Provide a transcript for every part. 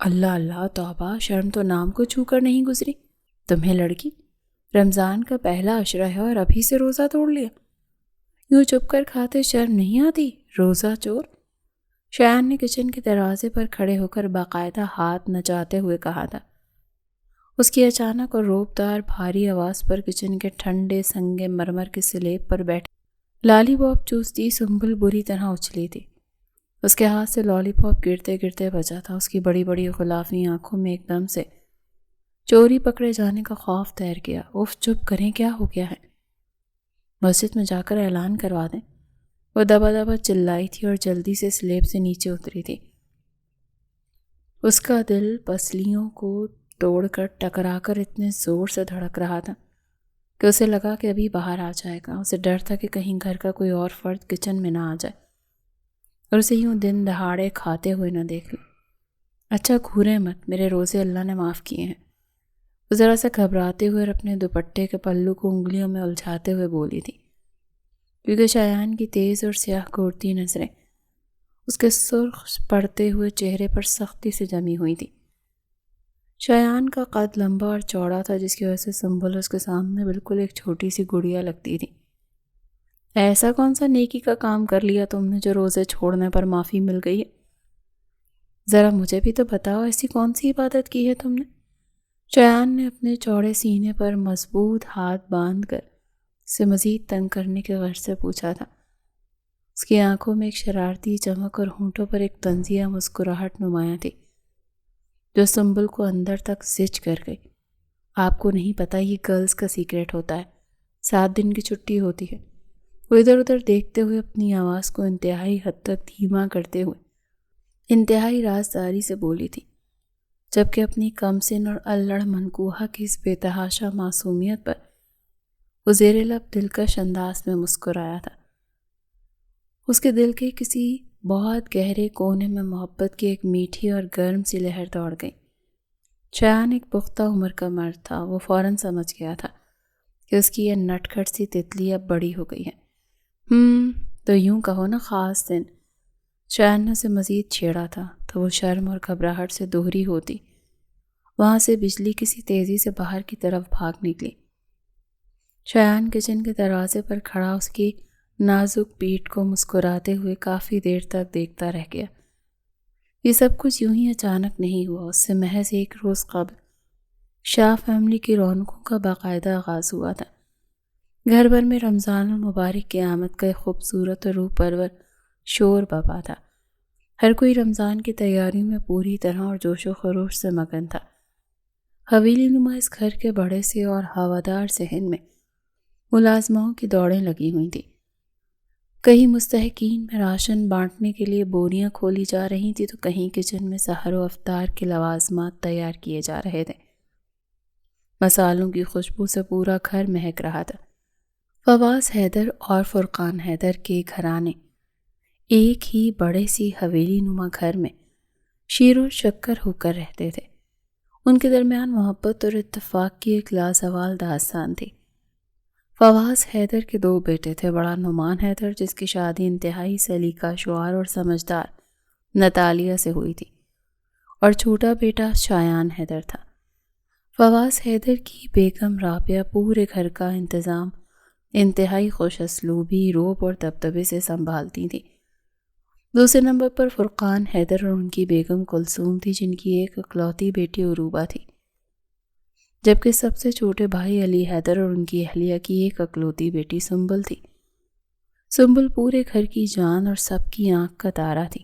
اللہ اللہ، توبہ، شرم تو نام کو چھو کر نہیں گزری تمہیں لڑکی۔ رمضان کا پہلا عشرہ ہے اور ابھی سے روزہ توڑ لیا؟ یوں چپ کر کھاتے شرم نہیں آتی؟ روزہ چور! شایان نے کچن کے دروازے پر کھڑے ہو کر باقاعدہ ہاتھ نچاتے ہوئے کہا تھا۔ اس کی اچانک اور روبدار بھاری آواز پر کچن کے ٹھنڈے سنگ مرمر کے سلیب پر بیٹھے لالی پاپ چوستی سنبل بری طرح اچھلی تھی۔ اس کے ہاتھ سے لالی پاپ گرتے گرتے بچا تھا۔ اس کی بڑی بڑی غلافی آنکھوں میں ایک دم سے چوری پکڑے جانے کا خوف تیر گیا۔ اف، چپ کریں، کیا ہو گیا ہے؟ مسجد میں جا کر اعلان کروا دیں۔ وہ دبا دبا چلائی تھی اور جلدی سے سلیب سے نیچے اتری تھی۔ اس کا دل پسلیوں کو توڑ کر ٹکرا کر اتنے زور سے دھڑک رہا تھا کہ اسے لگا کہ ابھی باہر آ جائے گا۔ اسے ڈر تھا کہ کہیں گھر کا کوئی اور فرد کچن میں نہ آ جائے اور اسے یوں دن دہاڑے کھاتے ہوئے نہ دیکھ لے۔ اچھا گھورے مت، میرے روزے اللہ نے معاف کیے ہیں، وہ ذرا سا گھبراتے ہوئے اور اپنے دوپٹے کے پلو کو انگلیوں میں الجھاتے ہوئے بولی تھی، کیونکہ شایان کی تیز اور سیاہ گھورتی نظریں اس کے سرخ پڑتے ہوئے چہرے پر سختی سے جمی ہوئی تھی۔ شایان کا قد لمبا اور چوڑا تھا، جس کی وجہ سے سنبل اس کے سامنے بالکل ایک چھوٹی سی گڑیا لگتی تھی۔ ایسا کون سا نیکی کا کام کر لیا تم نے جو روزے چھوڑنے پر معافی مل گئی ہے؟ ذرا مجھے بھی تو بتاؤ، ایسی کون سی عبادت کی ہے تم نے؟ شایان نے اپنے چوڑے سینے پر مضبوط ہاتھ باندھ کر اسے مزید تنگ کرنے کے غرض سے پوچھا تھا۔ اس کی آنکھوں میں ایک شرارتی چمک اور ہونٹوں پر ایک طنزیہ مسکراہٹ نمایاں تھی جو سنبل کو اندر تک زچ کر گئی۔ آپ کو نہیں پتہ، یہ گرلز کا سیکرٹ ہوتا ہے، 7 دن کی چھٹی ہوتی ہے۔ وہ ادھر ادھر دیکھتے ہوئے اپنی آواز کو انتہائی حد تک دھیما کرتے ہوئے انتہائی رازداری سے بولی تھی، جبکہ اپنی کم سن اور الڑ منکوہا کی اس بے تحاشا معصومیت پر وہ زیر لب دلکش انداز میں مسکرایا تھا۔ اس کے دل کے کسی بہت گہرے کونے میں محبت کی ایک میٹھی اور گرم سی لہر دوڑ گئی۔ شایان ایک پختہ عمر کا مرد تھا۔ وہ فوراً سمجھ گیا تھا کہ اس کی یہ نٹ کھٹ سی تتلی اب بڑی ہو گئی ہے۔ تو یوں کہو نا، خاص دن۔ شایان نے اسے مزید چھیڑا تھا تو وہ شرم اور گھبراہٹ سے دوہری ہوتی وہاں سے بجلی کسی تیزی سے باہر کی طرف بھاگ نکلی۔ شایان کچن کے دروازے پر کھڑا اس کی نازک پیٹھ کو مسکراتے ہوئے کافی دیر تک دیکھتا رہ گیا۔ یہ سب کچھ یوں ہی اچانک نہیں ہوا، اس سے محض ایک روز قبل شاہ فیملی کی رونقوں کا باقاعدہ آغاز ہوا تھا۔ گھر بھر میں رمضان المبارک کی آمد کا ایک خوبصورت اور روح پرور شور بپا تھا۔ ہر کوئی رمضان کی تیاریوں میں پوری طرح اور جوش و خروش سے مگن تھا۔ حویلی نما اس گھر کے بڑے سے اور ہوادار صحن میں ملازماؤں کی دوڑیں لگی ہوئی تھیں۔ کہیں مستحقین میں راشن بانٹنے کے لیے بوریاں کھولی جا رہی تھیں تو کہیں کچن میں سحر و افطار کے لوازمات تیار کیے جا رہے تھے۔ مصالحوں کی خوشبو سے پورا گھر مہک رہا تھا۔ فواز حیدر اور فرقان حیدر کے گھرانے ایک ہی بڑے سی حویلی نما گھر میں شیر و شکر ہو کر رہتے تھے۔ ان کے درمیان محبت اور اتفاق کی ایک لازوال داستان تھی۔ فواز حیدر کے 2 بیٹے تھے، بڑا نعمان حیدر جس کی شادی انتہائی سلیقہ شعار اور سمجھدار نتالیہ سے ہوئی تھی، اور چھوٹا بیٹا شایان حیدر تھا۔ فواز حیدر کی بیگم رابعہ پورے گھر کا انتظام انتہائی خوش اسلوبی، روب اور دبدبے سے سنبھالتی تھی۔ دوسرے نمبر پر فرقان حیدر اور ان کی بیگم کلثوم تھی، جن کی ایک اکلوتی بیٹی عروبہ تھی، جبکہ سب سے چھوٹے بھائی علی حیدر اور ان کی اہلیہ کی ایک اکلوتی بیٹی سنبل تھی۔ سنبل پورے گھر کی جان اور سب کی آنکھ کا تارا تھی۔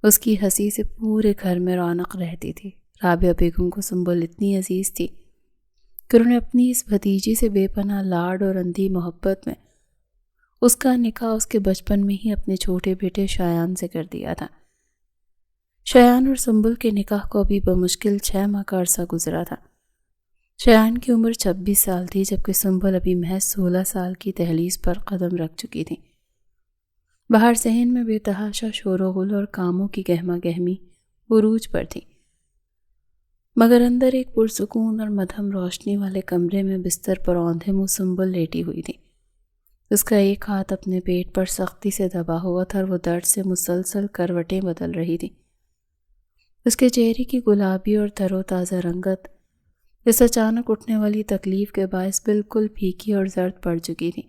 اس کی ہنسی سے پورے گھر میں رونق رہتی تھی۔ رابعہ بیگم کو سنبل اتنی عزیز تھی کہ انہوں نے اپنی اس بھتیجی سے بے پناہ لاڈ اور اندھی محبت میں اس کا نکاح اس کے بچپن میں ہی اپنے چھوٹے بیٹے شایان سے کر دیا تھا۔ شایان اور سنبل کے نکاح کو ابھی بمشکل 6 ماہ کا عرصہ گزرا تھا۔ شایان کی عمر 26 سال تھی، جبکہ سنبل ابھی محض 16 سال کی دہلیز پر قدم رکھ چکی تھی۔ باہر صحن میں بے تحاشا شور و غل اور کاموں کی گہما گہمی عروج پر تھی، مگر اندر ایک پرسکون اور مدھم روشنی والے کمرے میں بستر پر اوندھے منہ سنبل لیٹی ہوئی تھی۔ اس کا ایک ہاتھ اپنے پیٹ پر سختی سے دبا ہوا تھا اور وہ درد سے مسلسل کروٹیں بدل رہی تھی۔ اس کے چہرے کی گلابی اور تر و تازہ رنگت اس اچانک اٹھنے والی تکلیف کے باعث بالکل پھیکی اور زرد پڑ چکی تھی۔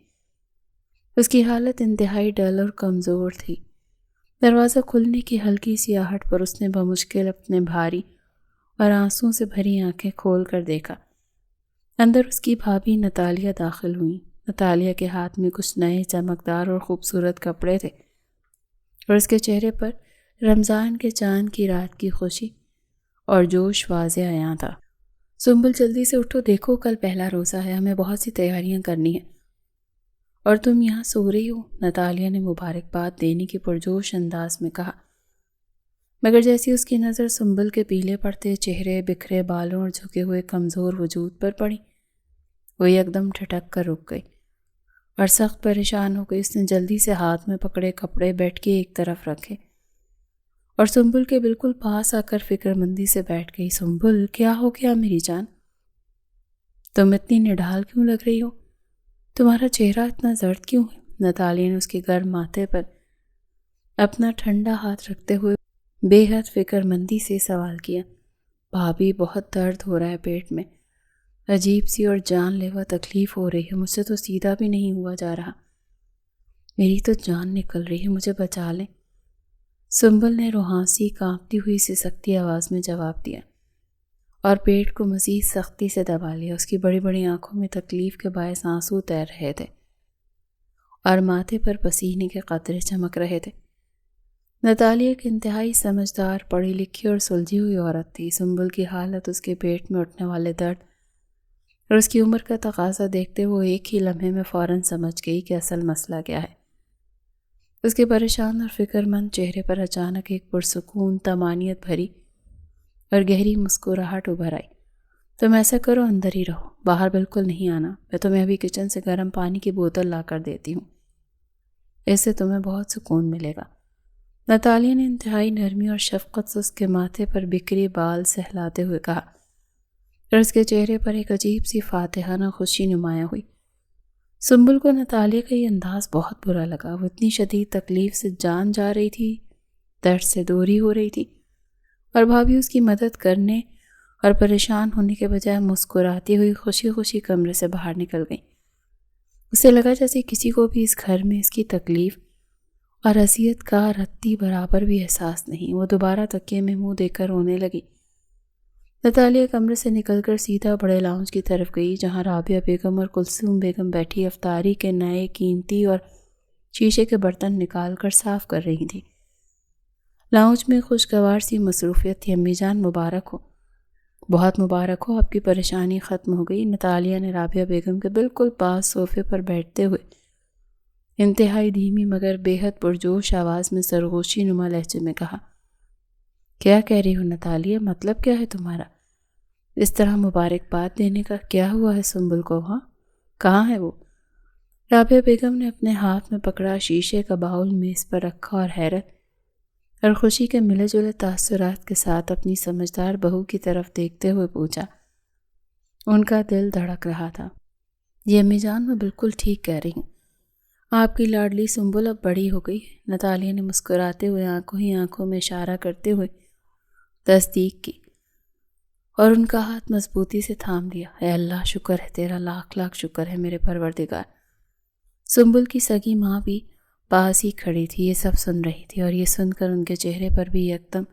اس کی حالت انتہائی ڈل اور کمزور تھی۔ دروازہ کھلنے کی ہلکی سی آہٹ پر اس نے بمشکل اپنے بھاری اور آنسوں سے بھری آنکھیں کھول کر دیکھا۔ اندر اس کی بھابھی نتالیہ داخل ہوئیں۔ نتالیہ کے ہاتھ میں کچھ نئے چمکدار اور خوبصورت کپڑے تھے اور اس کے چہرے پر رمضان کے چاند کی رات کی خوشی اور جوش واضح عیاں تھا۔ سنبل جلدی سے اٹھو، دیکھو کل پہلا روزہ ہے، ہمیں بہت سی تیاریاں کرنی ہیں، اور تم یہاں سو رہی ہو، نتالیہ نے مبارکباد دینے کی پرجوش انداز میں کہا، مگر جیسی اس کی نظر سنبل کے پیلے پڑتے چہرے، بکھرے بالوں اور جھکے ہوئے کمزور وجود پر پڑی، وہ یکدم ٹھٹک کر رک گئی اور سخت پریشان ہو گئی۔ اس نے جلدی سے ہاتھ میں پکڑے کپڑے بیٹھ کے ایک طرف رکھے اور سنبل کے بالکل پاس آ کر فکر مندی سے بیٹھ گئی۔ سنبل، کیا ہو گیا میری جان؟ تم اتنی نڈھال کیوں لگ رہی ہو؟ تمہارا چہرہ اتنا زرد کیوں ہے؟ نتالیہ نے اس کے گرم ماتھے پر اپنا ٹھنڈا ہاتھ رکھتے ہوئے بے حد فکر مندی سے سوال کیا۔ بھابھی، بہت درد ہو رہا ہے پیٹ میں، عجیب سی اور جان لیوا تکلیف ہو رہی ہے، مجھ سے تو سیدھا بھی نہیں ہوا جا رہا، میری تو جان نکل رہی ہے، مجھے بچا لیں۔ سنبل نے روحانسی کانپتی ہوئی سی سختی آواز میں جواب دیا اور پیٹ کو مزید سختی سے دبا لیا۔ اس کی بڑی بڑی آنکھوں میں تکلیف کے باعث آنسو تیر رہے تھے اور ماتھے پر پسینے کے قطرے چمک رہے تھے۔ نتالیہ ایک انتہائی سمجھدار، پڑھی لکھی اور سلجھی ہوئی عورت تھی۔ سنبل کی حالت، اس کے پیٹ میں اٹھنے والے درد اور اس کی عمر کا تقاضا دیکھتے وہ ایک ہی لمحے میں فوراً سمجھ گئی کہ اصل مسئلہ کیا ہے۔ اس کے پریشان اور فکر مند چہرے پر اچانک ایک پرسکون، طمانینت بھری اور گہری مسکراہٹ ابھر آئی۔ تم ایسا کرو، اندر ہی رہو، باہر بالکل نہیں آنا، میں تمہیں ابھی کچن سے گرم پانی کی بوتل لا کر دیتی ہوں، اس سے تمہیں بہت سکون ملے گا۔ نتالیہ نے انتہائی نرمی اور شفقت سے اس کے ماتھے پر بکھری بال سہلاتے ہوئے کہا اور اس کے چہرے پر ایک عجیب سی فاتحانہ خوشی نمایاں ہوئی۔ سنبل کو نتالیہ کا یہ انداز بہت برا لگا۔ وہ اتنی شدید تکلیف سے جان جا رہی تھی، درد سے دوری ہو رہی تھی، اور بھابھی اس کی مدد کرنے اور پریشان ہونے کے بجائے مسکراتی ہوئی خوشی خوشی کمرے سے باہر نکل گئی۔ اسے لگا جیسے کسی کو بھی اس گھر میں اس کی تکلیف اور اذیت کا رتی برابر بھی احساس نہیں۔ وہ دوبارہ تکیے میں منہ دے کر رونے لگی۔ نتالیہ کمرے سے نکل کر سیدھا بڑے لاؤنج کی طرف گئی، جہاں رابعہ بیگم اور کلثوم بیگم بیٹھی افطاری کے نئے قیمتی اور شیشے کے برتن نکال کر صاف کر رہی تھیں۔ لاؤنج میں خوشگوار سی مصروفیت تھی۔ امی جان، مبارک ہو۔ بہت مبارک ہو، آپ کی پریشانی ختم ہو گئی، نتالیہ نے رابعہ بیگم کے بالکل پاس صوفے پر بیٹھتے ہوئے انتہائی دھیمی مگر بے حد پرجوش آواز میں سرگوشی نما لہجے میں کہا۔ کیا کہہ رہی ہو نتالیہ؟ مطلب کیا ہے تمہارا؟ اس طرح مبارکباد دینے کا کیا ہوا ہے سنبل کو؟ ہاں، کہاں ہے وہ؟ رابعہ بیگم نے اپنے ہاتھ میں پکڑا شیشے کا باؤل میز پر رکھا اور حیرت اور خوشی کے ملے جلے تاثرات کے ساتھ اپنی سمجھدار بہو کی طرف دیکھتے ہوئے پوچھا۔ ان کا دل دھڑک رہا تھا۔ یہ امی جان، میں بالکل ٹھیک کہہ رہی ہوں، آپ کی لاڈلی سنبل اب بڑی ہو گئی ہے، نتالیہ نے مسکراتے ہوئے آنکھوں ہی آنکھوں میں اشارہ کرتے ہوئے تصدیق کی اور ان کا ہاتھ مضبوطی سے تھام لیا۔ اے اللہ، شکر ہے تیرا، لاکھ لاکھ شکر ہے میرے پروردگار۔ سنبل کی سگی ماں بھی پاس ہی کھڑی تھی، یہ سب سن رہی تھی، اور یہ سن کر ان کے چہرے پر بھی یکدم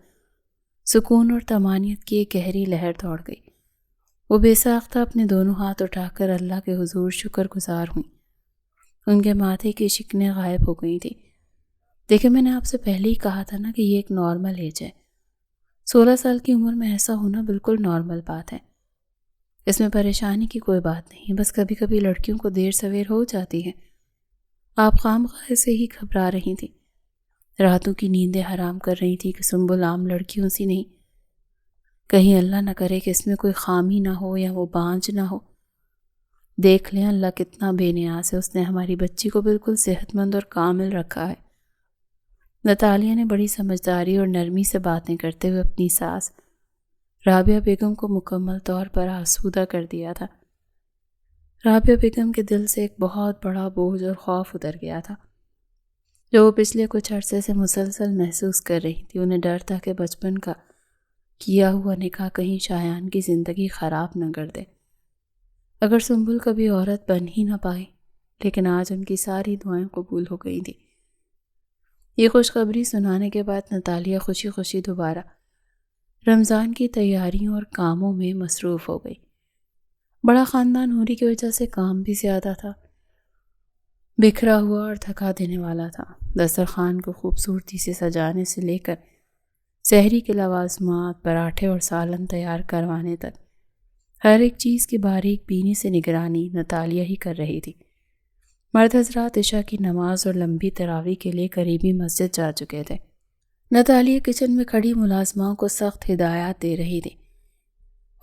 سکون اور طمانینت کی ایک گہری لہر دوڑ گئی۔ وہ بے ساختہ اپنے دونوں ہاتھ اٹھا کر اللہ کے حضور شکر گزار ہوئیں۔ ان کے ماتھے کی شکنیں غائب ہو گئی تھی۔ دیکھیں، میں نے آپ سے پہلے ہی کہا تھا نا کہ یہ ایک نارمل ایج ہے۔ 16 سال کی عمر میں ایسا ہونا بالکل نارمل بات ہے، اس میں پریشانی کی کوئی بات نہیں، بس کبھی کبھی لڑکیوں کو دیر سویر ہو جاتی ہے۔ آپ خامخواہ سے ہی گھبرا رہی تھی، راتوں کی نیندیں حرام کر رہی تھی کہ سنبل عام لڑکیوں سی نہیں، کہیں اللہ نہ کرے کہ اس میں کوئی خامی نہ ہو یا وہ بانجھ نہ ہو۔ دیکھ لیں اللہ کتنا بے نیاز ہے، اس نے ہماری بچی کو بالکل صحت مند اور کامل رکھا ہے۔ نتالیہ نے بڑی سمجھداری اور نرمی سے باتیں کرتے ہوئے اپنی ساس رابعہ بیگم کو مکمل طور پر آسودہ کر دیا تھا۔ رابعہ بیگم کے دل سے ایک بہت بڑا بوجھ اور خوف اتر گیا تھا، جو وہ پچھلے کچھ عرصے سے مسلسل محسوس کر رہی تھی۔ انہیں ڈر تھا کہ بچپن کا کیا ہوا نکاح کہیں شایان کی زندگی خراب نہ کر دے۔ اگر سنبل کبھی عورت بن ہی نہ پائی، لیکن آج ان کی ساری دعائیں قبول ہو گئی تھیں۔ یہ خوشخبری سنانے کے بعد نتالیہ خوشی خوشی دوبارہ رمضان کی تیاریوں اور کاموں میں مصروف ہو گئی۔ بڑا خاندان ہونے کی وجہ سے کام بھی زیادہ تھا، بکھرا ہوا اور تھکا دینے والا تھا۔ دسترخوان کو خوبصورتی سے سجانے سے لے کر سحری کے لوازمات، پراٹھے اور سالن تیار کروانے تک ہر ایک چیز کی باریک بینی سے نگرانی نتالیہ ہی کر رہی تھی۔ مرد حضرات عشاء کی نماز اور لمبی تراویح کے لیے قریبی مسجد جا چکے تھے۔ نتالیہ کچن میں کھڑی ملازماؤں کو سخت ہدایات دے رہی تھی،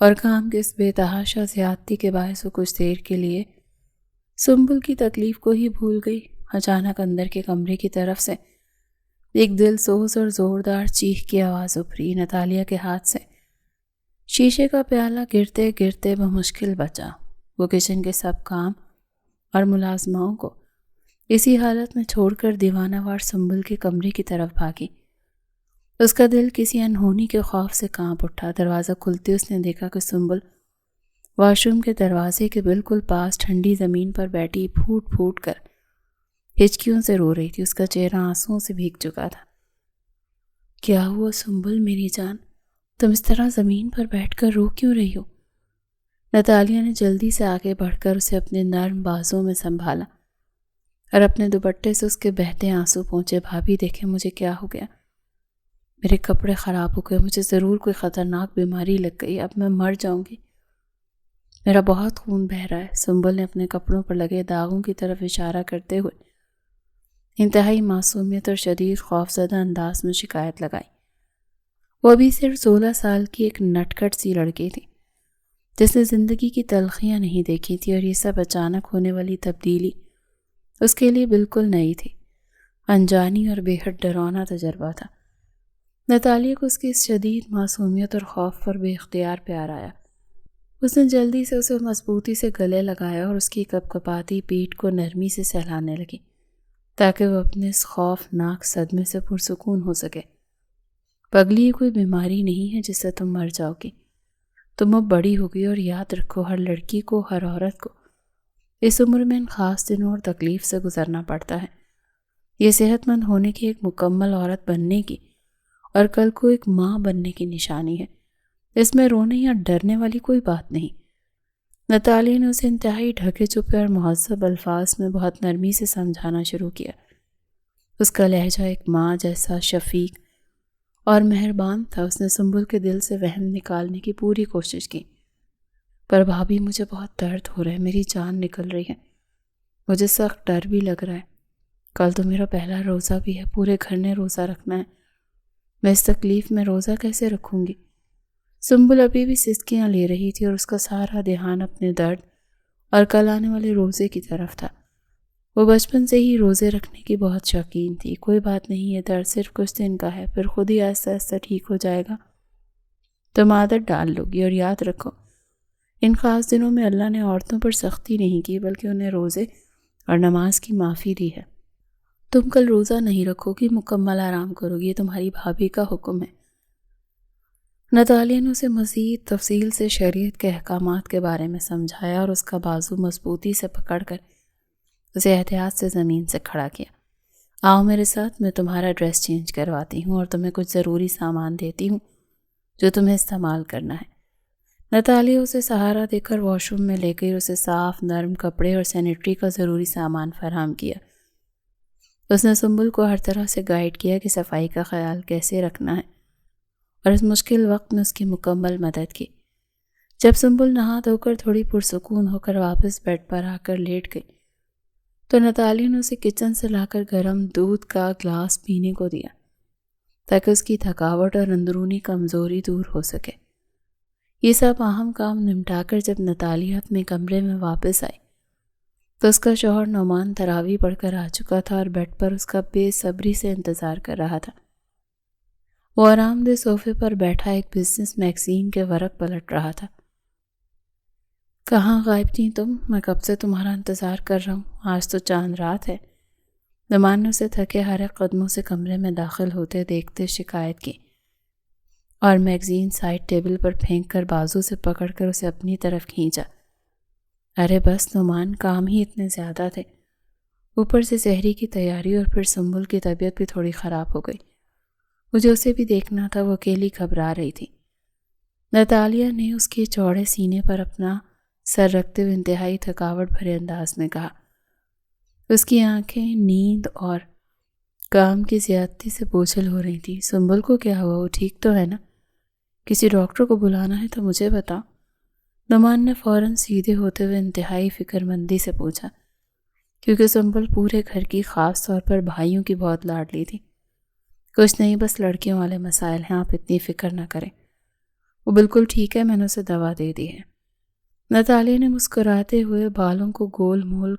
اور کام کے اس بے تحاشا زیادتی کے باعث وہ کچھ دیر کے لیے سنبل کی تکلیف کو ہی بھول گئی۔ اچانک اندر کے کمرے کی طرف سے ایک دل سوز اور زوردار چیخ کی آواز ابھری۔ نتالیہ کے ہاتھ سے شیشے کا پیالہ گرتے گرتے بمشکل بچا۔ وہ کچن کے سب کام اور ملازماؤں کو اسی حالت میں چھوڑ کر دیوانہ وار سنبل کے کمرے کی طرف بھاگی۔ اس کا دل کسی انہونی کے خوف سے کانپ اٹھا۔ دروازہ کھلتے اس نے دیکھا کہ سنبل واش روم کے دروازے کے بالکل پاس ٹھنڈی زمین پر بیٹھی پھوٹ پھوٹ کر ہچکیوں سے رو رہی تھی۔ اس کا چہرہ آنسوؤں سے بھیگ چکا تھا۔ کیا ہوا سنبل میری جان؟ تم اس طرح زمین پر بیٹھ کر رو کیوں رہی ہو؟ نتالیہ نے جلدی سے آگے بڑھ کر اسے اپنے نرم بازوں میں سنبھالا اور اپنے دوپٹے سے اس کے بہتے آنسو پونچھے۔ بھابھی دیکھیں مجھے کیا ہو گیا، میرے کپڑے خراب ہو گئے، مجھے ضرور کوئی خطرناک بیماری لگ گئی، اب میں مر جاؤں گی، میرا بہت خون بہہ رہا ہے۔ سنبل نے اپنے کپڑوں پر لگے داغوں کی طرف اشارہ کرتے ہوئے انتہائی معصومیت اور شدید خوفزدہ انداز میں شکایت لگائی۔ وہ ابھی صرف 16 سال کی ایک نٹکھٹ سی لڑکی تھی جس نے زندگی کی تلخیاں نہیں دیکھی تھی، اور یہ سب اچانک ہونے والی تبدیلی اس کے لیے بالکل نئی تھی، انجانی اور بے حد ڈراؤنا تجربہ تھا۔ نتالیہ کو اس کی اس شدید معصومیت اور خوف پر بے اختیار پیار آیا۔ اس نے جلدی سے اسے مضبوطی سے گلے لگایا اور اس کی کپکپاتی پیٹھ کو نرمی سے سہلانے لگی تاکہ وہ اپنے اس خوفناک صدمے سے پرسکون ہو سکے۔ پگلی کوئی بیماری نہیں ہے جس سے تم مر جاؤ گی، تم اب بڑی ہوگی، اور یاد رکھو ہر لڑکی کو، ہر عورت کو اس عمر میں ان خاص دنوں اور تکلیف سے گزرنا پڑتا ہے۔ یہ صحت مند ہونے کی، ایک مکمل عورت بننے کی اور کل کو ایک ماں بننے کی نشانی ہے۔ اس میں رونے یا ڈرنے والی کوئی بات نہیں۔ نتالیہ نے اسے انتہائی ڈھکے چپے اور مہذب الفاظ میں بہت نرمی سے سمجھانا شروع کیا۔ اس کا لہجہ ایک ماں جیسا شفیق اور مہربان تھا۔ اس نے سنبل کے دل سے وہم نکالنے کی پوری کوشش کی۔ پر بھابھی مجھے بہت درد ہو رہا ہے، میری جان نکل رہی ہے، مجھے سخت ڈر بھی لگ رہا ہے، کل تو میرا پہلا روزہ بھی ہے، پورے گھر نے روزہ رکھنا ہے، میں اس تکلیف میں روزہ کیسے رکھوں گی؟ سنبل ابھی بھی سسکیاں لے رہی تھی اور اس کا سارا دھیان اپنے درد اور کل آنے والے روزے کی طرف تھا۔ وہ بچپن سے ہی روزے رکھنے کی بہت شوقین تھی۔ کوئی بات نہیں، یہ درد صرف کچھ دن کا ہے، پھر خود ہی آہستہ آہستہ ٹھیک ہو جائے گا، تم عادت ڈال لو گی۔ اور یاد رکھو ان خاص دنوں میں اللہ نے عورتوں پر سختی نہیں کی بلکہ انہیں روزے اور نماز کی معافی دی ہے۔ تم کل روزہ نہیں رکھو گی، مکمل آرام کرو گی، یہ تمہاری بھابھی کا حکم ہے۔ نتالیہ نے اسے مزید تفصیل سے شریعت کے احکامات کے بارے میں سمجھایا اور اس کا بازو مضبوطی سے پکڑ کر اسے احتیاط سے زمین سے کھڑا کیا۔ آؤ میرے ساتھ، میں تمہارا ڈریس چینج کرواتی ہوں اور تمہیں کچھ ضروری سامان دیتی ہوں جو تمہیں استعمال کرنا ہے۔ نتالیہ اسے سہارا دے کر واش روم میں لے گئی اور اسے صاف نرم کپڑے اور سینیٹری کا ضروری سامان فراہم کیا۔ اس نے سنبل کو ہر طرح سے گائیڈ کیا کہ صفائی کا خیال کیسے رکھنا ہے اور اس مشکل وقت میں اس کی مکمل مدد کی۔ جب سنبل نہا دھو کر تھوڑی پرسکون ہو کر واپس بیڈ پر آ کر لیٹ گئی تو نتالیہ نے اسے کچن سے لا کر گرم دودھ کا گلاس پینے کو دیا تاکہ اس کی تھکاوٹ اور اندرونی کمزوری دور ہو سکے۔ یہ سب اہم کام نمٹا کر جب نتالیہ اپنے کمرے میں واپس آئی تو اس کا شوہر نعمان تراویح پڑھ کر آ چکا تھا اور بیڈ پر اس کا بے صبری سے انتظار کر رہا تھا۔ وہ آرام دہ صوفے پر بیٹھا ایک بزنس میگزین کے ورق پلٹ رہا تھا۔ کہاں غائب تھی تم؟ میں کب سے تمہارا انتظار کر رہا ہوں، آج تو چاند رات ہے۔ نعمان نے اسے تھکے ہارے قدموں سے کمرے میں داخل ہوتے دیکھتے شکایت کی۔ اور میگزین سائڈ ٹیبل پر پھینک کر بازو سے پکڑ کر اسے اپنی طرف کھینچا۔ ارے بس نعمان، کام ہی اتنے زیادہ تھے، اوپر سے سحری کی تیاری، اور پھر سنبل کی طبیعت بھی تھوڑی خراب ہو گئی۔ مجھے اسے بھی دیکھنا تھا، وہ اکیلی گھبرا رہی تھی۔ نتالیہ نے اس کے چوڑے سینے پر اپنا سر رکھتے ہوئے انتہائی تھکاوٹ بھرے انداز میں کہا۔ اس کی آنکھیں نیند اور کام کی زیادتی سے بوجھل ہو رہی تھی۔ سنبل کو کیا ہوا؟ وہ ٹھیک تو ہے نا؟ کسی ڈاکٹر کو بلانا ہے تو مجھے بتاؤ۔ نعمان نے فوراً سیدھے ہوتے ہوئے انتہائی فکر مندی سے پوچھا، کیونکہ سنبل پورے گھر کی، خاص طور پر بھائیوں کی بہت لاڈلی تھی۔ کچھ نہیں، بس لڑکیوں والے مسائل ہیں، آپ اتنی فکر نہ کریں۔ وہ بالکل ٹھیک ہے، میں نے اسے دوا دے دی ہے۔ نتالیہ نے مسکراتے ہوئے بات کو گول مول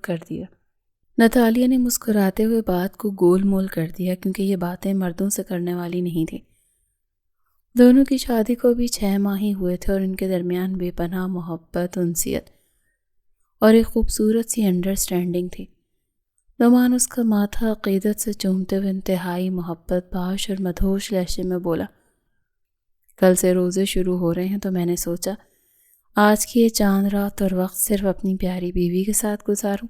کر دیا کیونکہ یہ باتیں مردوں سے کرنے والی نہیں تھی۔ دونوں کی شادی کو بھی 6 ماہ ہی ہوئے تھے اور ان کے درمیان بے پناہ محبت، انسیت اور ایک خوبصورت سی انڈرسٹینڈنگ تھی۔ نعمان اس کا ماتھا عقیدت سے چومتے ہوئے انتہائی محبت باش اور مدہوش لہجے میں بولا، کل سے روزے شروع ہو رہے ہیں تو میں نے سوچا آج کی یہ چاند رات اور وقت صرف اپنی پیاری بیوی کے ساتھ گزاروں۔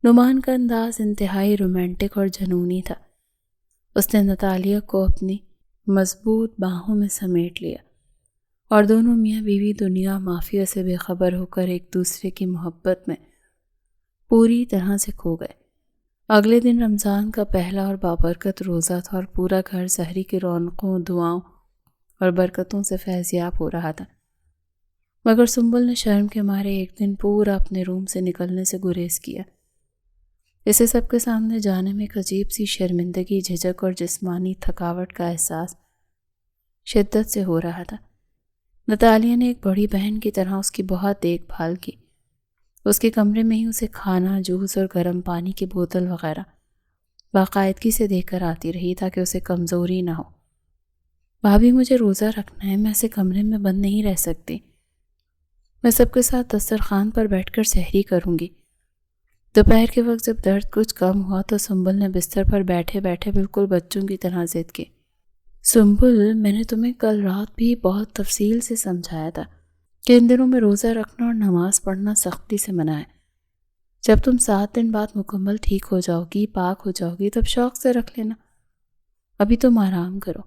نعمان کا انداز انتہائی رومانٹک اور جنونی تھا۔ اس نے نتالیہ کو اپنی مضبوط باہوں میں سمیٹ لیا اور دونوں میاں بیوی دنیا مافیا سے بے خبر ہو کر ایک دوسرے کی محبت میں پوری طرح سے کھو گئے۔ اگلے دن رمضان کا پہلا اور بابرکت روزہ تھا اور پورا گھر سحری کی رونقوں، دعاؤں اور برکتوں سے فیضیاب ہو رہا تھا، مگر سنبل نے شرم کے مارے ایک دن پورا اپنے روم سے نکلنے سے گریز کیا۔ اسے سب کے سامنے جانے میں ایک عجیب سی شرمندگی، جھجک اور جسمانی تھکاوٹ کا احساس شدت سے ہو رہا تھا۔ نتالیہ نے ایک بڑی بہن کی طرح اس کی بہت دیکھ بھال کی۔ اس کے کمرے میں ہی اسے کھانا، جوس اور گرم پانی کی بوتل وغیرہ باقاعدگی سے دے کر آتی رہی تاکہ اسے کمزوری نہ ہو۔ بھابھی، مجھے روزہ رکھنا ہے، میں ایسے کمرے میں بند نہیں رہ سکتی۔ میں سب کے ساتھ دسترخوان پر بیٹھ کر سحری کروں گی۔ دوپہر کے وقت جب درد کچھ کم ہوا تو سنبل نے بستر پر بیٹھے بیٹھے بالکل بچوں کی طرح ضد کی۔ سنبل، میں نے تمہیں کل رات بھی بہت تفصیل سے سمجھایا تھا کہ ان دنوں میں روزہ رکھنا اور نماز پڑھنا سختی سے منع ہے۔ جب تم 7 دن بعد مکمل ٹھیک ہو جاؤ گی، پاک ہو جاؤ گی، تب شوق سے رکھ لینا۔ ابھی تم آرام کرو۔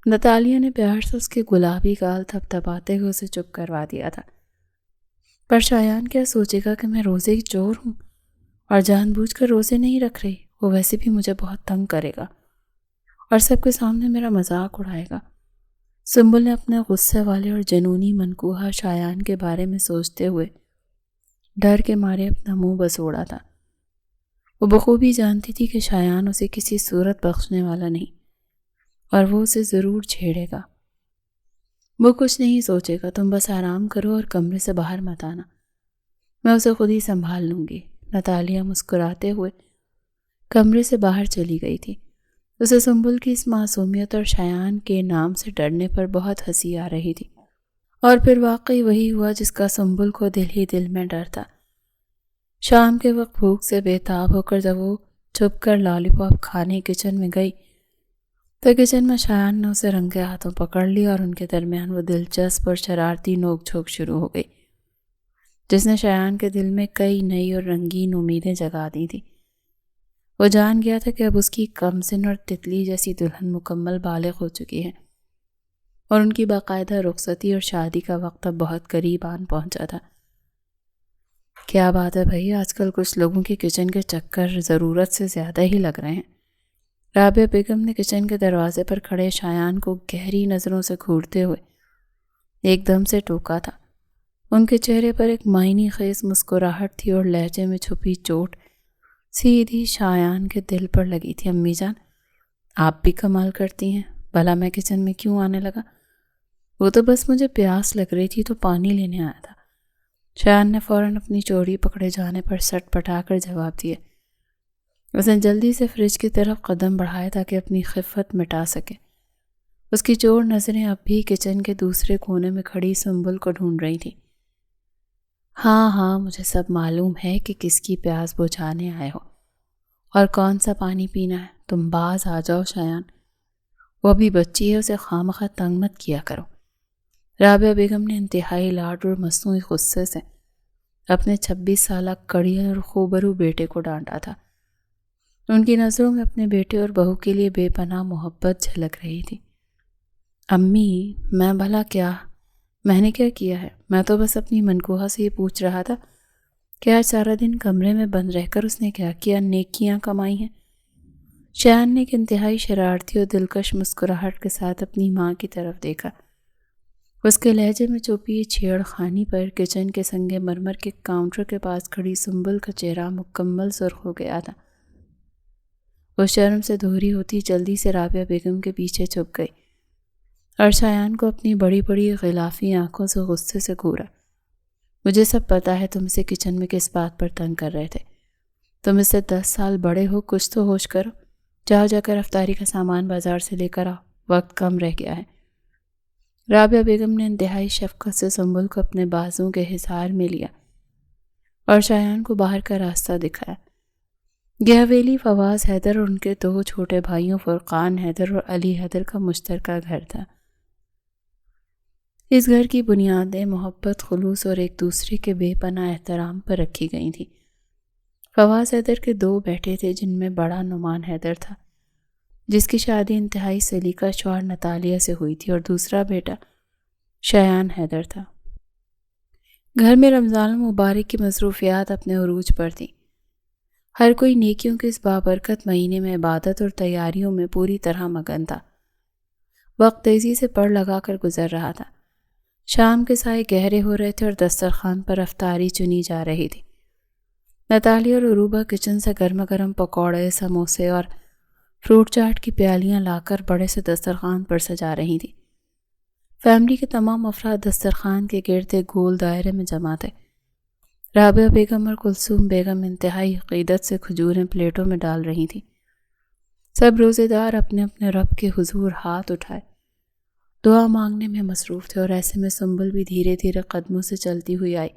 نتالیہ نے پیار سے اس کے گلابی گال تھپتھپاتے ہوئے اسے چپ کروا دیا تھا۔ پر شایان کیا سوچے گا کہ میں روزے کی چور ہوں اور جان بوجھ کر روزے نہیں رکھ رہی؟ وہ ویسے بھی مجھے بہت تنگ کرے گا اور سب کے سامنے میرا مذاق اڑائے گا۔ سنبل نے اپنے غصے والے اور جنونی منکوہا شایان کے بارے میں سوچتے ہوئے ڈر کے مارے اپنا منہ بسوڑا تھا۔ وہ بخوبی جانتی تھی کہ شایان اسے کسی صورت بخشنے والا نہیں اور وہ اسے ضرور چھیڑے گا۔ وہ کچھ نہیں سوچے گا، تم بس آرام کرو اور کمرے سے باہر مت آنا، میں اسے خود ہی سنبھال لوں گی۔ نتالیہ مسکراتے ہوئے کمرے سے باہر چلی گئی تھی۔ اسے سنبل کی اس معصومیت اور شایان کے نام سے ڈرنے پر بہت ہنسی آ رہی تھی، اور پھر واقعی وہی ہوا جس کا سنبل کو دل ہی دل میں ڈر تھا۔ شام کے وقت بھوک سے بے تاب ہو کر جب وہ چھپ کر لالی پاپ کھانے کچن میں گئی تو کچن میں شایان نے اسے رنگے ہاتھوں پکڑ لیا اور ان کے درمیان وہ دلچسپ اور شرارتی نوک جھوک شروع ہو گئی جس نے شایان کے دل میں کئی نئی اور رنگین امیدیں جگا دی تھی۔ وہ جان گیا تھا کہ اب اس کی کمسن اور تتلی جیسی دلہن مکمل بالغ ہو چکی ہے اور ان کی باقاعدہ رخصتی اور شادی کا وقت اب بہت قریب آن پہنچا تھا۔ کیا بات ہے بھائی، آج کل کچھ لوگوں کے کچن کے چکر ضرورت سے زیادہ ہی لگ رہے ہیں۔ رابعہ بیگم نے کچن کے دروازے پر کھڑے شایان کو گہری نظروں سے گھورتے ہوئے ایک دم سے ٹوکا تھا۔ ان کے چہرے پر ایک معنی خیز مسکراہٹ تھی اور لہجے میں چھپی چوٹ سیدھی شایان کے دل پر لگی تھی۔ امی جان، آپ بھی کمال کرتی ہیں، بھلا میں کچن میں کیوں آنے لگا؟ وہ تو بس مجھے پیاس لگ رہی تھی تو پانی لینے آیا تھا۔ شایان نے فوراً اپنی چوڑی پکڑے جانے پر سٹ پٹا کر جواب دیا۔ اس نے جلدی سے فریج کی طرف قدم بڑھائے تاکہ اپنی خفت مٹا سکے۔ اس کی چور نظریں اب بھی کچن کے دوسرے کونے میں کھڑی سنبل کو ڈھونڈ رہی تھیں۔ ہاں، مجھے سب معلوم ہے کہ کس کی پیاس بجھانے آئے ہو اور کون سا پانی پینا ہے۔ تم باز آ جاؤ شایان، وہ ابھی بچی ہے، اسے خواہ تنگ مت کیا کرو۔ رابعہ بیگم نے انتہائی لاڈ اور مصنوعی غصے سے اپنے 26 سالہ کڑی اور خوبرو بیٹے کو ڈانٹا تھا۔ ان کی نظروں میں اپنے بیٹے اور بہو کے لیے بے پناہ محبت جھلک رہی تھی۔ امی، میں نے کیا کیا ہے؟ میں تو بس اپنی منکوہا سے یہ پوچھ رہا تھا کہ آج سارا دن کمرے میں بند رہ کر اس نے کیا نیکیاں کمائی ہیں۔ شایان نے ایک انتہائی شرارتی اور دلکش مسکراہٹ کے ساتھ اپنی ماں کی طرف دیکھا۔ اس کے لہجے میں چھپی چھیڑ خانی پر کچن کے سنگ مرمر کے کاؤنٹر کے پاس کھڑی سنبل کا چہرہ مکمل سرخ ہو گیا تھا۔ وہ شرم سے دوہری ہوتی جلدی سے رابعہ بیگم کے پیچھے چھپ گئی اور شایان کو اپنی بڑی بڑی غلافی آنکھوں سے غصے سے گھورا۔ مجھے سب پتا ہے تم اسے کچن میں کس بات پر تنگ کر رہے تھے۔ تم اس سے 10 سال بڑے ہو، کچھ تو ہوش کرو۔ جا کر افطاری کا سامان بازار سے لے کر آؤ، وقت کم رہ گیا ہے۔ رابعہ بیگم نے انتہائی شفقت سے سنبل کو اپنے بازوں کے حصار میں لیا اور شایان کو باہر کا راستہ دکھایا۔ یہ حویلی فواز حیدر اور ان کے 2 چھوٹے بھائیوں فرقان حیدر اور علی حیدر کا مشترکہ گھر تھا۔ اس گھر کی بنیادیں محبت، خلوص اور ایک دوسرے کے بے پناہ احترام پر رکھی گئی تھیں۔ فواز حیدر کے 2 بیٹے تھے، جن میں بڑا نعمان حیدر تھا، جس کی شادی انتہائی سلیقہ شوہر نتالیہ سے ہوئی تھی، اور دوسرا بیٹا شایان حیدر تھا۔ گھر میں رمضان المبارک کی مصروفیات اپنے عروج پر تھیں۔ ہر کوئی نیکیوں کے اس بابرکت مہینے میں عبادت اور تیاریوں میں پوری طرح مگن تھا۔ وقت تیزی سے پڑ لگا کر گزر رہا تھا۔ شام کے سائے گہرے ہو رہے تھے اور دسترخوان پر افطاری چنی جا رہی تھی۔ نتالیہ اور عروبہ کچن سے گرما گرم پکوڑے، سموسے اور فروٹ چاٹ کی پیالیاں لا کر بڑے سے دسترخوان پر سجا رہی تھی۔ فیملی کے تمام افراد دسترخوان کے گرد ایک گول دائرے میں جمع تھے۔ رابعہ بیگم اور کلثوم بیگم انتہائی عقیدت سے کھجوریں پلیٹوں میں ڈال رہی تھیں۔ سب روزے دار اپنے اپنے رب کے حضور ہاتھ اٹھائے دعا مانگنے میں مصروف تھے، اور ایسے میں سنبل بھی دھیرے دھیرے قدموں سے چلتی ہوئی آئی